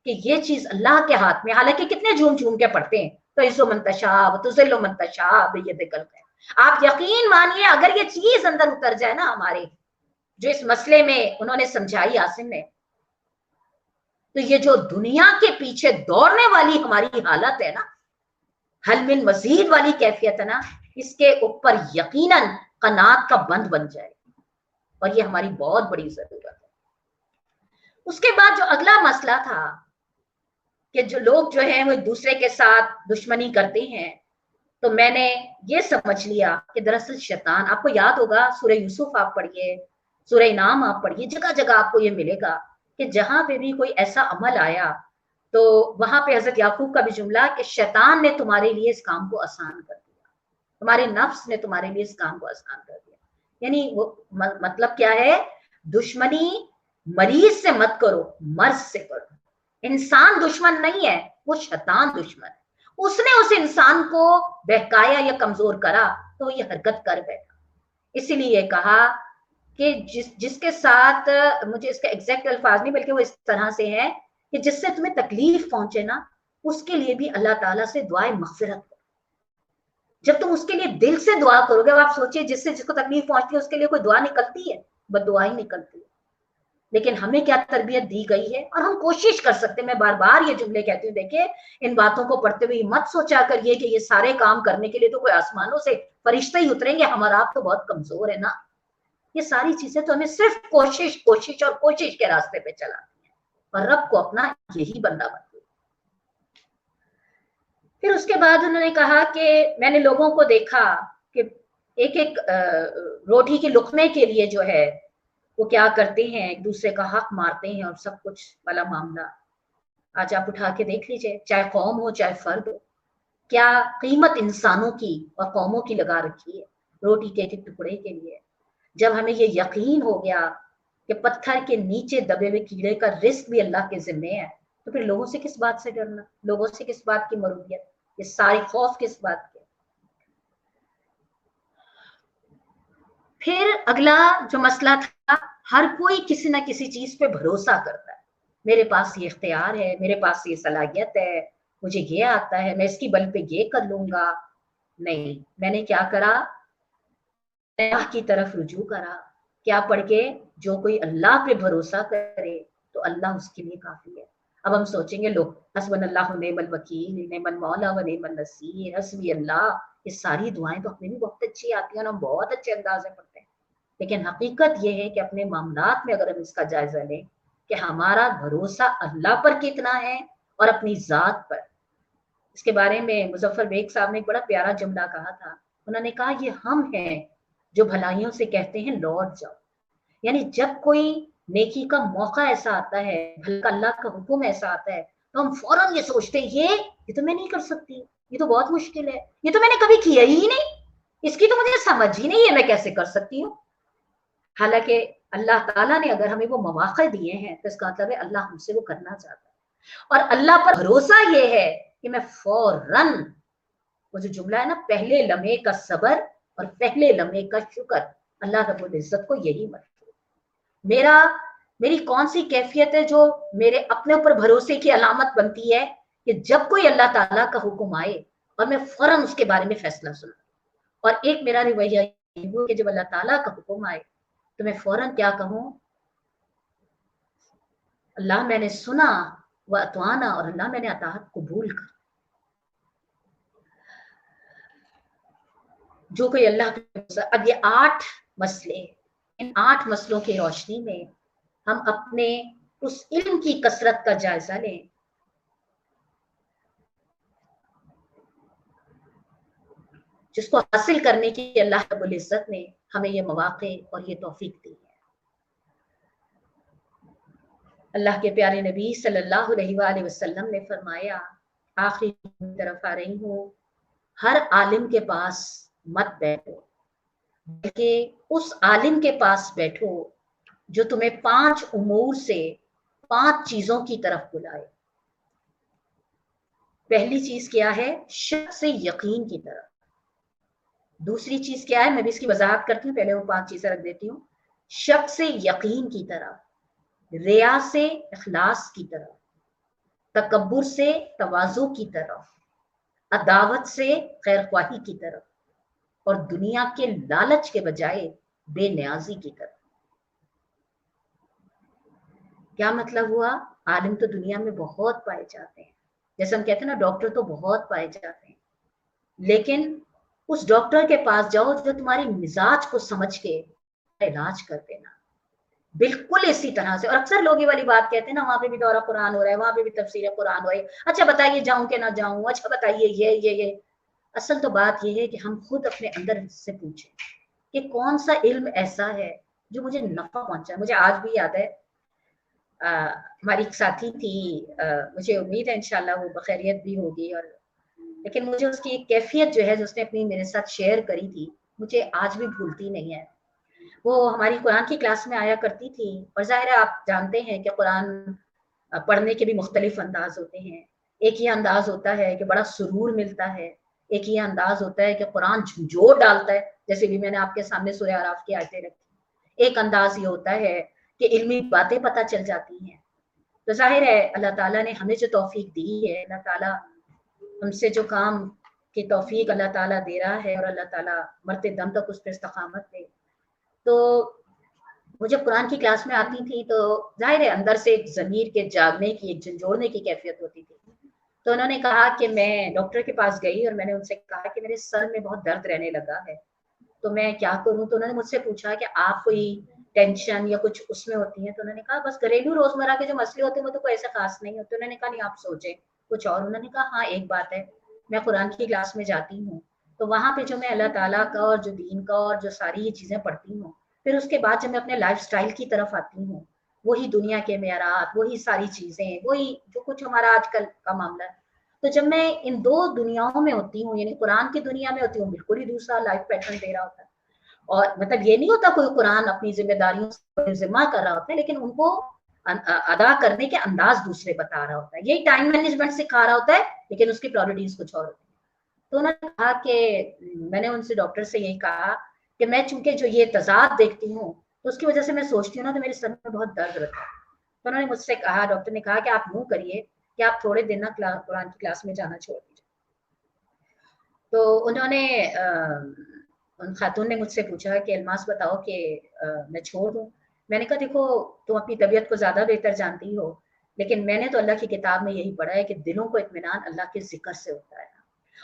कि ये चीज अल्लाह के हाथ में, हालांकि कितने झूम झूम के पढ़ते हैं, तो इज़्ज़ु मन तशा तुज़िल्लु मन तशा बियदिल खैर। आप यकीन मानिए अगर ये चीज अंदर उतर जाए ना हमारे, जो इस मसले में उन्होंने समझाई आसिम ने, तो ये जो दुनिया के पीछे दौड़ने वाली हमारी हालत है ना, हल मिन मजीद वाली कैफियत है ना, इसके ऊपर यकीनन कनात का बंद बन जाएगी, और ये हमारी बहुत बड़ी जरूरत है। उसके बाद जो अगला मसला था कि जो लोग जो है वो एक दूसरे के साथ दुश्मनी करते हैं, तो मैंने ये समझ लिया कि दरअसल शैतान, आपको याद होगा सूरह यूसुफ आप पढ़िए, सूरह नाम आप पढ़िए, जगह जगह आपको ये मिलेगा कि जहां पे भी कोई ऐसा अमल आया तो वहां पे हजरत याकूब का भी जुमला कि शैतान ने तुम्हारे लिए इस काम को आसान कर दिया, तुम्हारे नफ्स ने तुम्हारे लिए इस काम को आसान कर दिया। यानी वो मतलब क्या है, दुश्मनी मरीज से मत करो, मर्ज से करो। इंसान दुश्मन नहीं है, वो शैतान दुश्मन है। उसने उस इंसान को बहकाया या कमजोर करा तो ये हरकत कर बैठा। इसीलिए कहा कि जिसके साथ, मुझे इसका एग्जैक्ट अल्फाज नहीं बल्कि वो इस तरह से है कि जिससे तुम्हें तकलीफ पहुंचे ना, उसके लिए भी अल्लाह ताला से दुआए मगफिरत करो। जब तुम उसके लिए दिल से दुआ करोगे, आप सोचिए जिससे जिसको तकलीफ पहुंचती है उसके लिए कोई दुआ निकलती है? बददुआ ही निकलती है। लेकिन हमें क्या तरबियत दी गई है, और हम कोशिश कर सकते हैं। मैं बार बार ये जुमले कहती हूँ, देखिए इन बातों को पढ़ते हुए मत सोचा करिए कि ये सारे काम करने के लिए तो कोई आसमानों से फरिश्ते ही उतरेंगे, हमारा आप तो बहुत कमजोर है ना। ये सारी चीजें तो हमें सिर्फ कोशिश कोशिश और कोशिश के रास्ते पे चलाती है, और रब को अपना यही बंदा बनती है। फिर उसके बाद उन्होंने कहा कि मैंने लोगों को देखा कि एक एक रोटी के लुकमे के लिए जो है वो क्या करते हैं, एक दूसरे का हक मारते हैं और सब कुछ वाला मामला। आज आप उठा के देख लीजिए, चाहे कौम हो चाहे फर्द हो, क्या कीमत इंसानों की और कौमों की लगा रखी है रोटी के एक टुकड़े के लिए। जब हमें ये यकीन हो गया कि पत्थर के नीचे दबे हुए कीड़े का रिस्क भी अल्लाह के जिम्मे है, तो फिर लोगों से किस बात से डरना, लोगों से किस बात की मरूबियत, ये सारे खौफ किस बात के। फिर अगला जो मसला था, हर कोई किसी ना किसी चीज पे भरोसा करता है, मेरे पास ये इख्तियार है, मेरे पास ये सलाहियत है, मुझे ये आता है, मैं इसकी बल पे ये कर लूंगा। नहीं, मैंने क्या करा, अल्लाह की तरफ रुजू करा। क्या पढ़ के, जो कोई अल्लाह पे भरोसा करे तो अल्लाह उसके लिए काफी है। अब हम सोचेंगे लोग, हस्बुनल्लाह व निअमल वकील, निअमल मौला व निअमल नसीर, हस्बी अल्लाह, ये सारी दुआएं तो हमें भी बहुत अच्छी आती हैं और हम बहुत अच्छे अंदाज में पढ़ते हैं। लेकिन हकीकत ये है कि अपने मामलात में अगर हम इसका जायजा लें कि हमारा भरोसा अल्लाह पर कितना है और अपनी जात पर। इसके बारे में मुजफ्फर बेग साहब ने एक बड़ा प्यारा जुमला कहा था। उन्होंने कहा, ये हम हैं जो भलाइयों से कहते हैं लौट जाओ। यानी जब कोई नेकी का मौका ऐसा आता है, अल्लाह का हुक्म ऐसा आता है, तो हम फौरन ये सोचते हैं ये तो मैं नहीं कर सकती, ये तो बहुत मुश्किल है, ये तो मैंने कभी किया ही नहीं, इसकी तो मुझे समझ ही नहीं है, मैं कैसे कर सकती हूँ। हालांकि अल्लाह ताला ने अगर हमें वो मौके दिए हैं तो इसका मतलब है अल्लाह हमसे वो करना चाहता है। और अल्लाह पर भरोसा ये है कि मैं फौरन, वो जो जुमला है ना, पहले लम्हे का सबर और पहले लम्हे का शुक्र, अल्लाह रब्बुल इज्जत को यही मतलब। मेरी कौन सी कैफियत है जो मेरे अपने ऊपर भरोसे की अलामत बनती है कि जब कोई अल्लाह ताला का हुक्म आए और मैं फौरन उसके बारे में फैसला सुना। और एक मेरा रवैया कि जब अल्लाह ताला का हुक्म आए तो मैं फौरन क्या कहूं, अल्लाह मैंने सुना व अतवाना, और अल्लाह मैंने अताअत कबूल कर। जो कोई अल्लाह के, अब ये 8 मसले, इन 8 मसलों की रोशनी में हम अपने उस इल्म की कसरत का जायजा लें जिसको हासिल करने की अल्लाह रब्बुल इज्जत ने हमें ये मौके और ये तौफीक दी है। अल्लाह के प्यारे नबी सल्लल्लाहु अलैहि वसल्लम ने फरमाया, आखिरी तरफ आ रही हूँ, हर आलिम के पास मत बैठो, बल्कि उस आलिम के पास बैठो जो तुम्हें 5 उमूर से, 5 चीजों की तरफ बुलाए। पहली चीज क्या है, शक से यकीन की तरफ। दूसरी चीज क्या है, मैं भी इसकी वजाहत करती हूँ, पहले वो 5 चीजें रख देती हूँ। शक से यकीन की तरफ, रिया से इखलास की तरफ, तकब्बुर से तवाज़ु की तरफ, अदावत से खैरख्वाही की तरफ, और दुनिया के लालच के बजाय बेनियाजी की तरफ। क्या मतलब हुआ, आलिम तो दुनिया में बहुत पाए जाते हैं, जैसे हम कहते हैं ना, डॉक्टर तो बहुत पाए जाते हैं, लेकिन उस डॉक्टर के पास जाओ जो तुम्हारी मिजाज को समझ के इलाज कर देना, बिल्कुल इसी तरह से। और अक्सर लोग ये वाली बात कहते हैं ना, वहां पे भी दौरा कुरान हो रहा है, वहां पे भी तफसीर कुरान हो रही है, अच्छा बताइए जाऊं कि ना जाऊं, अच्छा बताइए ये। असल तो बात ये है कि हम खुद अपने अंदर से पूछें कि कौन सा इल्म ऐसा है जो मुझे नफा पहुंचा। मुझे आज भी याद है, हमारी एक साथी थी, मुझे उम्मीद है इंशाल्लाह वो बखैरियत भी होगी, और लेकिन मुझे उसकी एक कैफियत जो है, जो उसने अपनी मेरे साथ शेयर करी थी, मुझे आज भी भूलती नहीं है। वो हमारी कुरान की क्लास में आया करती थी, और जाहिर है आप जानते हैं कि कुरान पढ़ने के भी मुख्तलिफ अंदाज होते हैं। एक ये अंदाज होता है कि बड़ा सुरूर मिलता है, एक ये अंदाज होता है कि कुरान झंझोर डालता है, जैसे भी मैंने आपके सामने सूरह आराफ की आयतें रखी। एक अंदाज ये होता है कि इल्मी बातें पता चल जाती हैं। तो जाहिर है अल्लाह ताला ने हमें जो तौफीक दी है, अल्लाह ताला हमसे जो काम की तौफीक अल्लाह ताला दे रहा है, और अल्लाह ताला मरते दम तक उस पर इस्तकामत दे। तो वो जब कुरान की क्लास में आती थी तो जाहिर है अंदर से एक ज़मीर के जागने की, एक झंझोड़ने की कैफियत होती थी। तो उन्होंने कहा कि मैं डॉक्टर के पास गई और मैंने उनसे कहा कि मेरे सर में बहुत दर्द रहने लगा है, तो मैं क्या करूं। तो उन्होंने मुझसे पूछा कि आप कोई टेंशन या कुछ उसमें होती है? तो उन्होंने कहा बस घरेलू रोजमर्रा के जो मसले होते हैं वो तो कोई ऐसा खास नहीं होते। उन्होंने कहा नहीं आप सोचे कुछ और। उन्होंने कहा हाँ एक बात है, मैं कुरान की क्लास में जाती हूँ, तो वहां पे जो मैं अल्लाह ताला का और जो दीन का और जो सारी ये चीजें पढ़ती हूँ, फिर उसके बाद जब मैं अपने लाइफ स्टाइल की तरफ आती हूँ, वही दुनिया के मेयारात, वही सारी चीजें, वही जो कुछ हमारा आजकल का मामला है, तो जब मैं इन दो दुनियाओं में होती हूँ, यानी कुरान की दुनिया में होती हूँ, बिल्कुल ही दूसरा लाइफ पैटर्न दे रहा होता है। और मतलब ये नहीं होता कोई कुरान अपनी जिम्मेदारियों से जिम्मा कर रहा होता है, लेकिन उनको अदा करने के अंदाज दूसरे बता रहा होता है। यही टाइम मैनेजमेंट सिखा रहा होता है, लेकिन उसकी प्रायोरिटीज कुछ और होती है। तो उन्होंने कहा कि मैंने उनसे, डॉक्टर से यही कहा कि मैं चूंकि जो ये तजाद देखती हूँ, तो उसकी वजह से मैं सोचती हूँ ना, तो मेरे सर में बहुत दर्द रहता है। तो उन्होंने मुझसे कहा, डॉक्टर ने कहा कि आप यूं करिए कि आप थोड़े दिन ना कुरान की क्लास में जाना छोड़ दीजिए। तो उन्होंने उन खातून ने मुझसे पूछा कि अल्मास बताओ कि मैं छोड़ दूं। मैंने कहा देखो, तुम अपनी तबीयत को ज्यादा बेहतर जानती हो, लेकिन मैंने तो अल्लाह की किताब में यही पढ़ा है कि दिलों को इत्मीनान अल्लाह के जिक्र से होता है।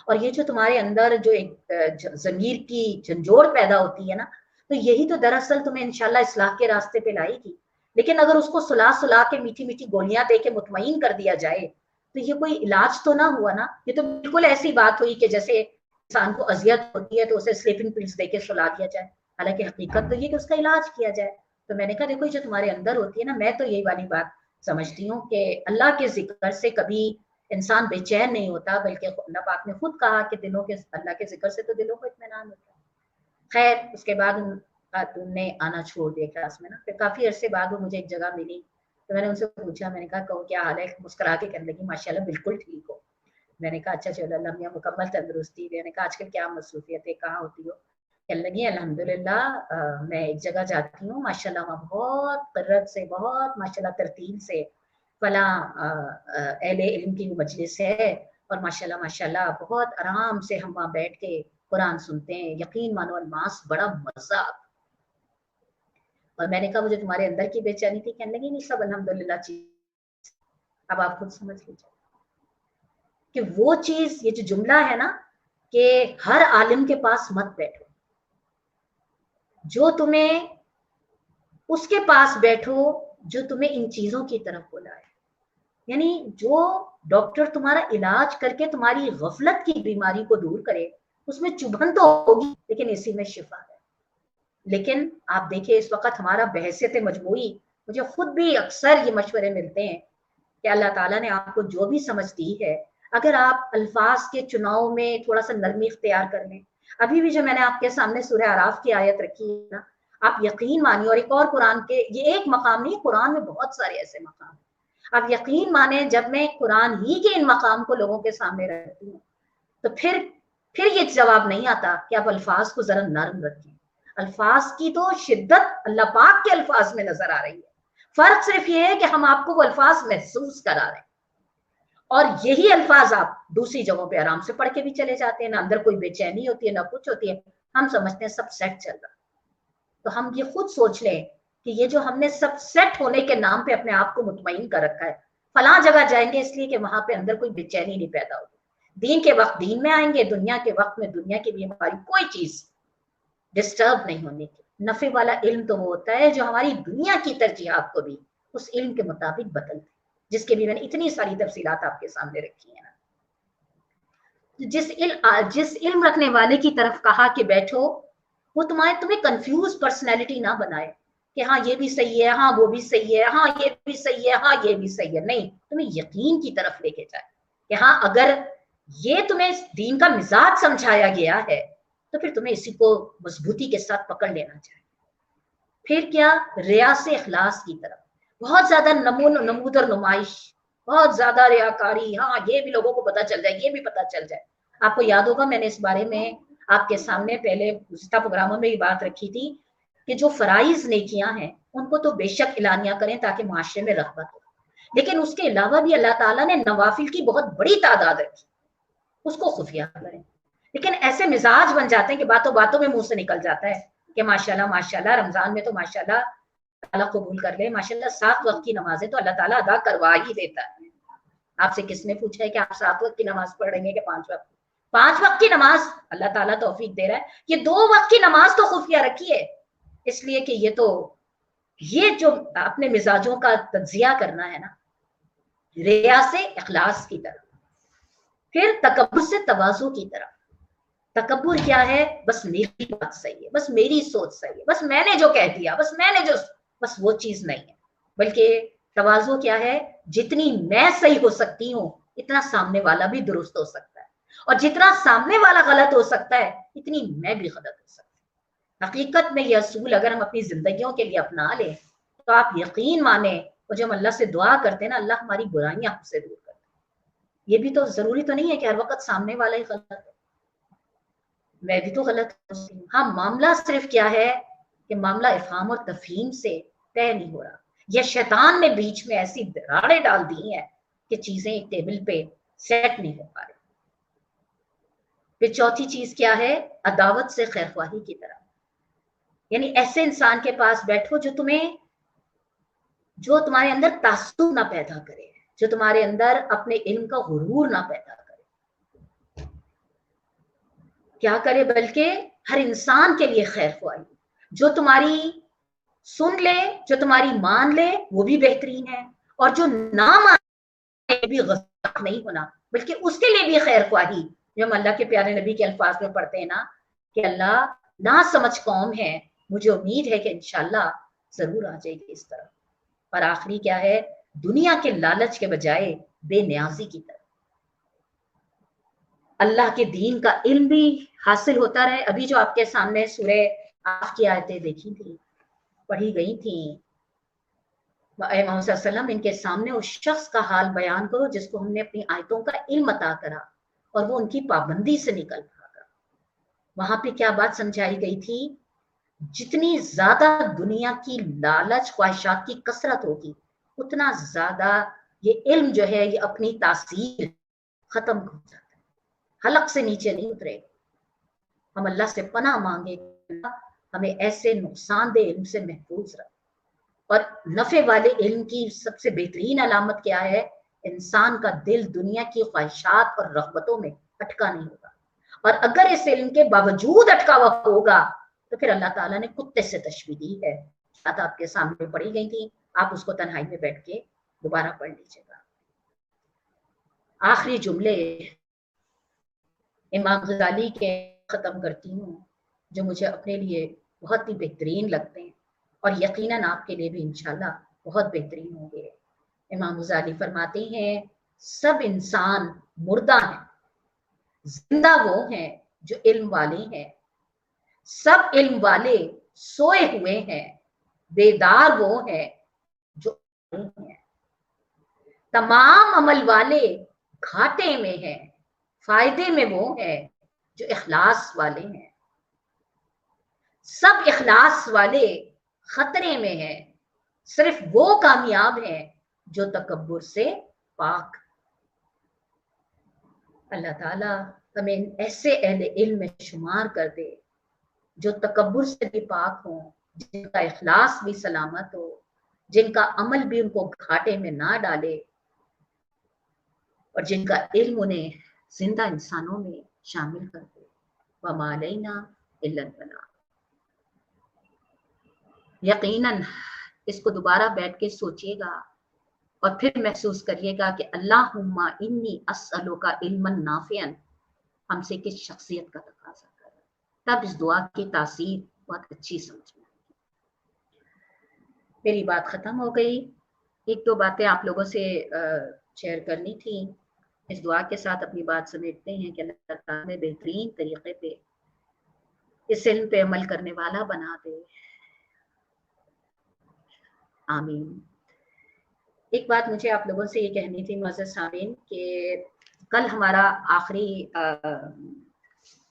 और ये जो तुम्हारे अंदर जो एक ज़मीर की झंझोड़ पैदा होती है ना, तो यही तो दरअसल तुम्हें इंशाल्लाह इस्लाह के रास्ते पे लाएगी। लेकिन अगर उसको सुला सुला के मीठी मीठी गोलियां दे के मुतमईन कर दिया जाए, तो ये कोई इलाज तो ना हुआ ना। ये तो बिल्कुल ऐसी बात हुई कि जैसे इंसान को अजियत होती है तो उसे स्लीपिंग पिल्स दे के सुला दिया जाए, हालांकि हकीकत तो ये कि उसका इलाज किया जाए। तो मैंने कहा देखो, जो तुम्हारे अंदर होती है ना, मैं तो यही वाली बात समझती हूँ कि अल्लाह के जिक्र से कभी इंसान बेचैन नहीं होता, बल्कि अल्लाह पाक ने खुद कहा कि दिलों के, अल्लाह के जिक्र से तो दिलों को इत्मीनान होता है। खैर उसके बाद तुमने आना छोड़ दिया क्लास में ना। फिर काफी अरसे बाद वो मुझे एक जगह मिली, तो मैंने उनसे पूछा, मैंने कहा कहूँ क्या हाल है? मुस्कुरा के कहने लगी माशाल्लाह बिल्कुल ठीक हो। मैंने कहा अच्छा चलो, अल्लाह मियां मुकम्मल तंदुरुस्ती दे। मैंने कहा आजकल क्या मसरूफियत है, कहाँ होती हो? कहने लगी अल्हम्दुलिल्लाह मैं एक जगह जाती हूँ माशाल्लाह, वहाँ बहुत क़र्रत से, बहुत माशाल्लाह तरतीब से फला अहले इल्म की मजलिस है, और माशाल्लाह माशाल्लाह बहुत आराम से हम वहाँ बैठ के कुरान सुनते हैं, यकीन मानो अल्मास बड़ा मजा। और मैंने कहा मुझे तुम्हारे अंदर की बेचैनी थी? कहने लगी नहीं, सब अल्हम्दुलिल्लाह चीज। अब आप खुद समझ लीजिए कि वो चीज, ये जो जुमला है ना कि हर आलिम के पास मत बैठो, जो तुम्हें उसके पास बैठो जो तुम्हें इन चीजों की तरफ बुलाए। यानी जो डॉक्टर तुम्हारा इलाज करके तुम्हारी गफलत की बीमारी को दूर करे, उसमें चुभन तो होगी, लेकिन इसी में शिफा है। लेकिन आप देखिए इस वक्त हमारा बहसियत मजमूई, मुझे खुद भी अक्सर ये मशवरे मिलते हैं कि अल्लाह ताला ने आपको जो भी समझ दी है, अगर आप अल्फाज के चुनाव में थोड़ा सा नरमी इख्तियार कर लें। अभी भी जो मैंने आपके सामने सूरह आराफ की आयत रखी है ना, आप यकीन मानिए, और एक और कुरान के, ये एक मकाम नहीं, कुरान में बहुत सारे ऐसे मकाम, आप यकीन माने जब मैं कुरान ही के इन मकाम को लोगों के सामने रखती हूँ, तो फिर ये जवाब नहीं आता कि आप अल्फाज को जरा नरम रखें। अल्फाज की तो शिद्दत अल्लाह पाक के अल्फाज में नजर आ रही है। फर्क सिर्फ ये है कि हम आपको वो अल्फाज महसूस करा रहे हैं, और यही अल्फाज आप दूसरी जगहों पे आराम से पढ़ के भी चले जाते हैं, ना अंदर कोई बेचैनी होती है ना कुछ होती है, हम समझते हैं सब सेट चल रहा है। तो हम ये खुद सोच लें कि ये जो हमने सब सेट होने के नाम पे अपने आप को मुतमईन कर रखा है, फला जगह जाएंगे इसलिए कि वहां पे अंदर कोई बेचैनी नहीं पैदा होगी, दीन के वक्त दीन में आएंगे, दुनिया के वक्त में दुनिया की भी हमारी कोई चीज डिस्टर्ब नहीं होने की। नफे वाला इल्म तो वो होता है जो हमारी दुनिया की तरजीहात को भी उस इल्म के मुताबिक बदल दे, जिसके भी मैंने इतनी सारी तफसीलात आपके सामने रखी है ना। जिस इल्म रखने वाले की तरफ कहा कि बैठो, वो तुम्हें कंफ्यूज पर्सनैलिटी ना बनाए, कि हाँ ये भी सही है, हाँ वो भी सही है, हाँ ये भी सही है, हाँ ये भी सही है। नहीं, तुम्हें यकीन की तरफ लेके जाए कि हाँ अगर ये तुम्हें दीन का मिजाज समझाया गया है तो फिर तुम्हें इसी को मजबूती के साथ पकड़ लेना चाहिए। फिर क्या, रिया से इखलास की तरफ। बहुत ज्यादा नमूद और नुमाइश, बहुत ज्यादा रियाकारी, हाँ ये भी लोगों को पता चल जाए, ये भी पता चल जाए। आपको याद होगा मैंने इस बारे में आपके सामने पहले गुज़िश्ता प्रोग्रामों में ये बात रखी थी कि जो फराइज नेकियां हैं उनको तो बेशक इलानिया करें ताकि माशरे में रग़बत हो, लेकिन उसके अलावा भी अल्लाह ताला ने नवाफिल की बहुत बड़ी तादाद रखी, उसको खुफिया करें। लेकिन ऐसे मिजाज बन जाते हैं कि बातों बातों में मुंह से निकल जाता है कि माशाल्लाह माशाल्लाह, रमजान में तो माशाल्लाह ताला कबूल कर ले, माशाल्लाह 7 वक्त की नमाजें तो अल्लाह ताला अदा करवा ही देता है। आपसे किसने पूछा है कि आप 7 वक्त की नमाज पढ़ रहे हैं कि 5 वक्त? 5 वक्त की नमाज अल्लाह ताला तौफीक दे रहा है, ये 2 वक्त की नमाज तो खुफिया रखी है, इसलिए कि ये जो अपने मिजाजों का तज्जिया करना है ना, रिया से इखलास की तरफ, फिर तकब्बुर से तवाज़ु की तरफ। तकब्बुर क्या है? बस मेरी बात सही है, बस मेरी सोच सही है, बस मैंने जो कह दिया, बस वो चीज नहीं है। बल्कि तवाज़ु क्या है? जितनी मैं सही हो सकती हूँ इतना सामने वाला भी दुरुस्त हो सकता है, और जितना सामने वाला गलत हो सकता है इतनी मैं भी गलत हो सकती हूँ। हकीकत में यह असूल अगर हम अपनी जिंदगियों के लिए अपना लें तो आप यकीन माने, और जब हम अल्लाह से दुआ करते हैं ना, अल्लाह हमारी बुराइयां हमसे दूर करते हैं। ये भी तो जरूरी तो नहीं है कि हर वक्त सामने वाला ही गलत है, मैं भी तो गलत हूँ। हाँ, मामला सिर्फ क्या है कि मामला इफ़हाम और तफहीम से तय नहीं हो रहा, या शैतान ने बीच में ऐसी दरारें डाल दी हैं कि चीजें एक टेबल पे सेट नहीं हो पा रही। फिर चौथी चीज क्या है? अदावत से खैरख्वाही की तरफ, यानी ऐसे इंसान के पास बैठो जो तुम्हारे अंदर तासुब ना पैदा करे, जो तुम्हारे अंदर अपने इल्म का गुरूर ना पैदा करे। क्या करे? बल्कि हर इंसान के लिए खैरख्वाही, जो तुम्हारी सुन ले, जो तुम्हारी मान ले वो भी बेहतरीन है, और जो ना माने भी गज़ब नहीं होना, बल्कि उसके लिए भी खैरख्वाही। जो हम अल्लाह के प्यारे नबी के अल्फाज में पढ़ते हैं ना कि अल्लाह ना समझ कौम है, मुझे उम्मीद है कि इंशाल्लाह जरूर आ जाएगी इस तरफ। और आखिरी क्या है? दुनिया के लालच के बजाय बेनियाजी की तरफ, अल्लाह के दीन का इल्म भी हासिल होता रहे। अभी जो आपके सामने सूरह आफ की आयतें देखी थी, पढ़ी गई थी, मोहम्मद सल्लल्लाहु इनके सामने उस शख्स का हाल बयान करो जिसको हमने अपनी आयतों का इल्म अता करा और वो उनकी पाबंदी से निकल भागा। वहां पे क्या बात समझाई गई थी? जितनी ज्यादा दुनिया की लालच ख्वाहिशात की कसरत होगी उतना ज्यादा ये इल्म जो है ये अपनी तासीर खत्म हो जाता है, हलक से नीचे नहीं उतरेगा। हम अल्लाह से पनाह मांगे, हमें ऐसे नुकसानदेह इल्म से महफूज रख। और नफे वाले इल्म की सबसे बेहतरीन अलामत क्या है? इंसान का दिल दुनिया की ख्वाहिशात और रग़बतों में अटका नहीं होगा, और अगर इस इल्म के बावजूद अटका हुआ होगा तो फिर अल्लाह ताला ने कुत्ते से तशबीह दी है। बात आपके सामने पढ़ी गई थी, आप उसको तन्हाई में बैठ के दोबारा पढ़ लीजिएगा। आखिरी जुमले इमाम गजाली के खत्म करती हूँ, जो मुझे अपने लिए बहुत ही बेहतरीन लगते हैं और यकीनन आपके लिए भी इंशाल्लाह बहुत बेहतरीन होंगे। इमाम गजाली फरमाते हैं, सब इंसान मुर्दा हैं, जिंदा वो हैं जो इल्म वाले हैं। सब इल्म वाले सोए हुए हैं, बेदार वो हैं जो हैं। तमाम अमल वाले घाटे में हैं, फायदे में वो हैं जो इखलास वाले हैं। सब इखलास वाले खतरे में हैं, सिर्फ वो कामयाब हैं जो तकब्बुर से पाक। अल्लाह ताला हमें ऐसे अहले इल्म में शुमार कर दे जो तकब्बुर से भी पाक हो, जिनका इखलास भी सलामत हो, जिनका अमल भी उनको घाटे में ना डाले, और जिनका इल्म उन्हें जिंदा इंसानों में शामिल कर दे। वमा अलैना इल्लल बलाग। यकीनन इसको दोबारा बैठ के सोचिएगा और फिर महसूस करिएगा कि अल्लाहुम्मा इन्नी अस्अलुका इल्मन नाफियन हमसे किस शख्सियत का तकाजा कर रहा है। तब इस दुआ की तासीर बहुत अच्छी समझ में आएगी। मेरी बात ख़त्म हो गई। एक दो बातें आप लोगों से शेयर करनी थी। इस दुआ के साथ अपनी बात समेटते हैं कि अल्लाह ताला हमें बेहतरीन तरीके पे इस इल्म पे अमल करने वाला बना दे। आमीन। एक बात मुझे आप लोगों से ये कहनी थी मुअज़्ज़ज़ सामीन कि कल हमारा आखिरी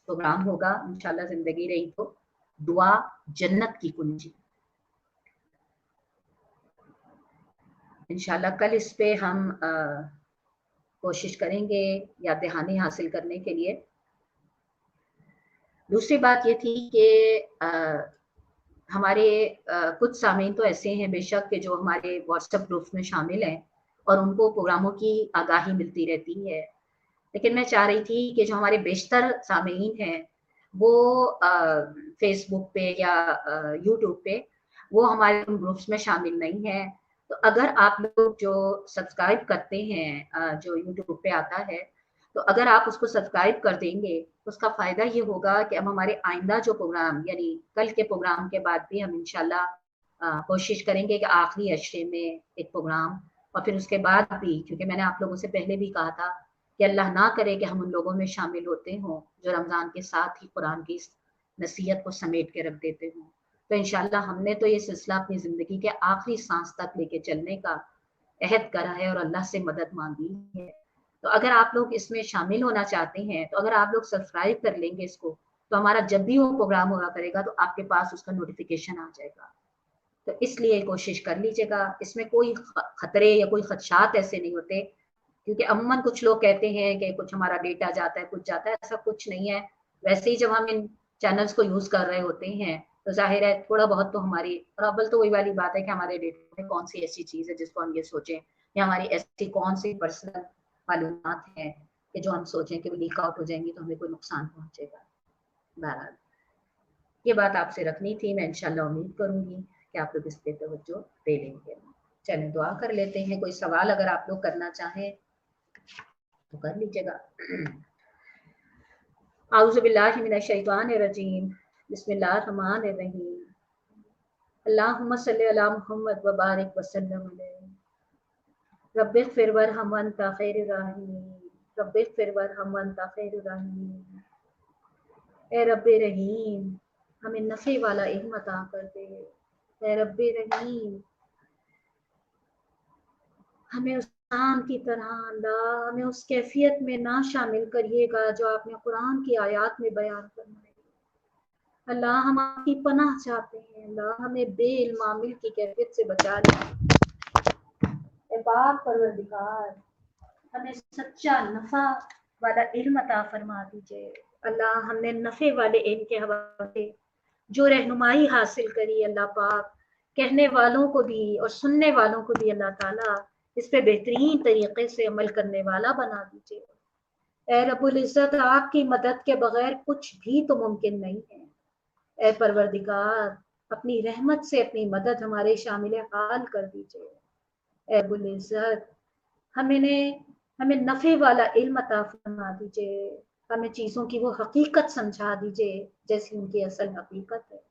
प्रोग्राम होगा इंशाल्लाह, ज़िंदगी रही तो, दुआ जन्नत की कुंजी। इंशाल्लाह कल इस पे हम कोशिश करेंगे याद दहानी हासिल करने के लिए। दूसरी बात ये थी कि हमारे कुछ सामीन तो ऐसे हैं बेशक कि जो हमारे व्हाट्सएप ग्रुप्स में शामिल हैं और उनको प्रोग्रामों की आगाही मिलती रहती है, लेकिन मैं चाह रही थी कि जो हमारे बेशतर सामीन हैं वो फेसबुक पे या यूट्यूब पे वो हमारे ग्रुप्स में शामिल नहीं है। तो अगर आप लोग जो सब्सक्राइब करते हैं जो यूट्यूब पे आता है, तो अगर आप उसको सब्सक्राइब कर देंगे तो उसका फ़ायदा ये होगा कि अब हमारे आइंदा जो प्रोग्राम यानी कल के प्रोग्राम के बाद भी हम इंशाल्लाह कोशिश करेंगे कि आखिरी अशरे में एक प्रोग्राम, और फिर उसके बाद भी, क्योंकि मैंने आप लोगों से पहले भी कहा था कि अल्लाह ना करे कि हम उन लोगों में शामिल होते हों जो रमज़ान के साथ ही कुरान की नसीहत को समेट के रख देते हों। तो इंशाल्लाह हमने तो ये सिलसिला अपनी ज़िंदगी के आखिरी सांस तक लेके चलने का अहद करा है और अल्लाह से मदद मांगी है। तो अगर आप लोग इसमें शामिल होना चाहते हैं, तो अगर आप लोग सब्सक्राइब कर लेंगे इसको, तो हमारा जब भी वो प्रोग्राम हुआ करेगा तो आपके पास उसका नोटिफिकेशन आ जाएगा। तो इसलिए कोशिश कर लीजिएगा। इसमें कोई खतरे या कोई खदशात ऐसे नहीं होते, क्योंकि अमूमन कुछ लोग कहते हैं कि कुछ हमारा डेटा जाता है, कुछ जाता है, ऐसा कुछ नहीं है। वैसे ही जब हम इन चैनल्स को यूज कर रहे होते हैं तो जाहिर है थोड़ा बहुत तो हमारी, और अव्वल तो वही वाली बात है कि हमारे डेटा में कौन सी ऐसी चीज है जिसको हम ये सोचें, या हमारी ऐसी कौन सी पर्सनल मालूमात है कि जो हम सोचें कि वो लीक आउट हो जाएंगी तो हमें कोई नुकसान पहुंचेगा। बहरहाल ये बात आपसे रखनी थी। मैं इंशाल्लाह उम्मीद करूंगी कि आप लोग इस पे तवज्जो दे लेंगे। चलें दुआ कर लेते हैं। कोई सवाल अगर आप लोग करना चाहें तो कर लीजिएगा। आऊज़ु बिल्लाहि मिनश शैतानिर रजीम, बिस्मिल्लाहिर रहमानिर रहीम। अल्लाहुम्मा सल्लि अला मुहम्मद व बारिक व सल्लिम अलैहि। रब्बिग़फिर वरहम व अंता खैरुर राहिमीन। रब्बिग़फिर वरहम व अंता खैरुर राहिमीन। ए रब्बे रहीम, हमें नफ़े वाला इल्म अता कर दे। ए रब्बे रहीम, हमें उस कुरान की तरह अल्लाह हमें उस कैफियत में ना शामिल करिएगा जो आपने कुरान की आयत में बयान फरमाई। अल्लाह हम आपकी पनाह चाहते हैं। अल्लाह हमें बेइल्मामिल की कैफियत से बचा लीजिए। पाक परवरदिगार, हमें सच्चा नफा वाला इल्म अता फरमा दीजिए। अल्लाह हमने नफे वाले इल्म के हवाले जो रहनुमाई हासिल करी, अल्लाह पाक कहने वालों को भी और सुनने वालों को भी अल्लाह ताला इस पे बेहतरीन तरीके से अमल करने वाला बना दीजिए। ए रब्बुल इज़्ज़त, आपकी मदद के बगैर कुछ भी तो मुमकिन नहीं है। ए परवरदिगार, अपनी रहमत से अपनी मदद हमारे शामिल हाल कर दीजिए। ए रब्बुल इज़्ज़त, हमें नफ़े वाला इल्म अता फरमा दीजिए। हमें चीज़ों की वो हकीकत समझा दीजिए जैसी उनकी असल हकीकत है।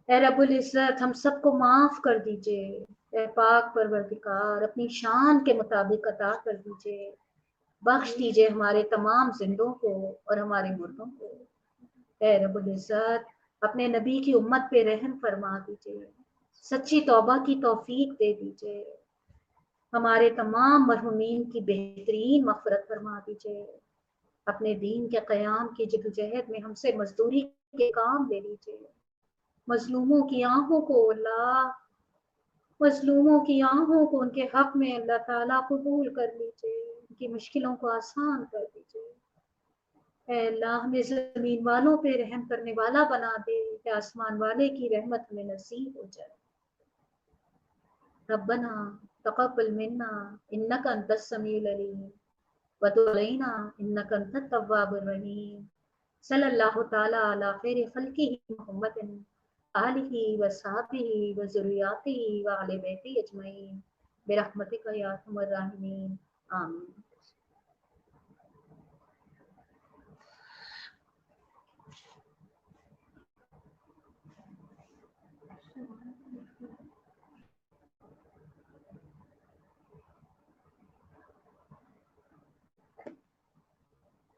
ए रब्बुल इज़्ज़त, हम सबको माफ़ कर दीजिए। ए पाक परवरदिगार, अपनी शान के मुताबिक अता कर दीजिए। बख्श दीजिए हमारे तमाम जिंदों को और हमारे मुर्दों को। ए रब्बुल इज़्ज़त, अपने नबी की उम्मत पे रहम फरमा दीजिए। सच्ची तौबा की तौफीक दे दीजिए। हमारे तमाम मरहुमीन की बेहतरीन मग़फ़िरत फरमा दीजिए। अपने दीन के क़याम की जद्दोजहद में हमसे मज़दूरी के काम ले लीजिए। मज़लूमों की आहों को अल्लाह, मज़लूमों की आहों को उनके हक में अल्लाह ताला कबूल कर लीजिए। उनकी मुश्किलों को आसान कर दीजिए। ऐ अल्लाह, हमें ज़मीन वालों पे रहम करने वाला बना दे कि आसमान वाले की रहमत हमें नसीब हो जाए। रब्बना तक़ब्बल मिन्ना इन्नका अंतस समीउल अलीम व तुब अलैना इन्नका अंतत तव्वाबुर रहीम। सल्लल्लाहु तआला अला खैरि खल्क़िही मुहम्मदिन आलिही व सहाबिही व ज़ुर्रिय्यातिही व अहले बैतिही अजमईन बिरहमतिका या अरहमर राहिमीन। आमीन।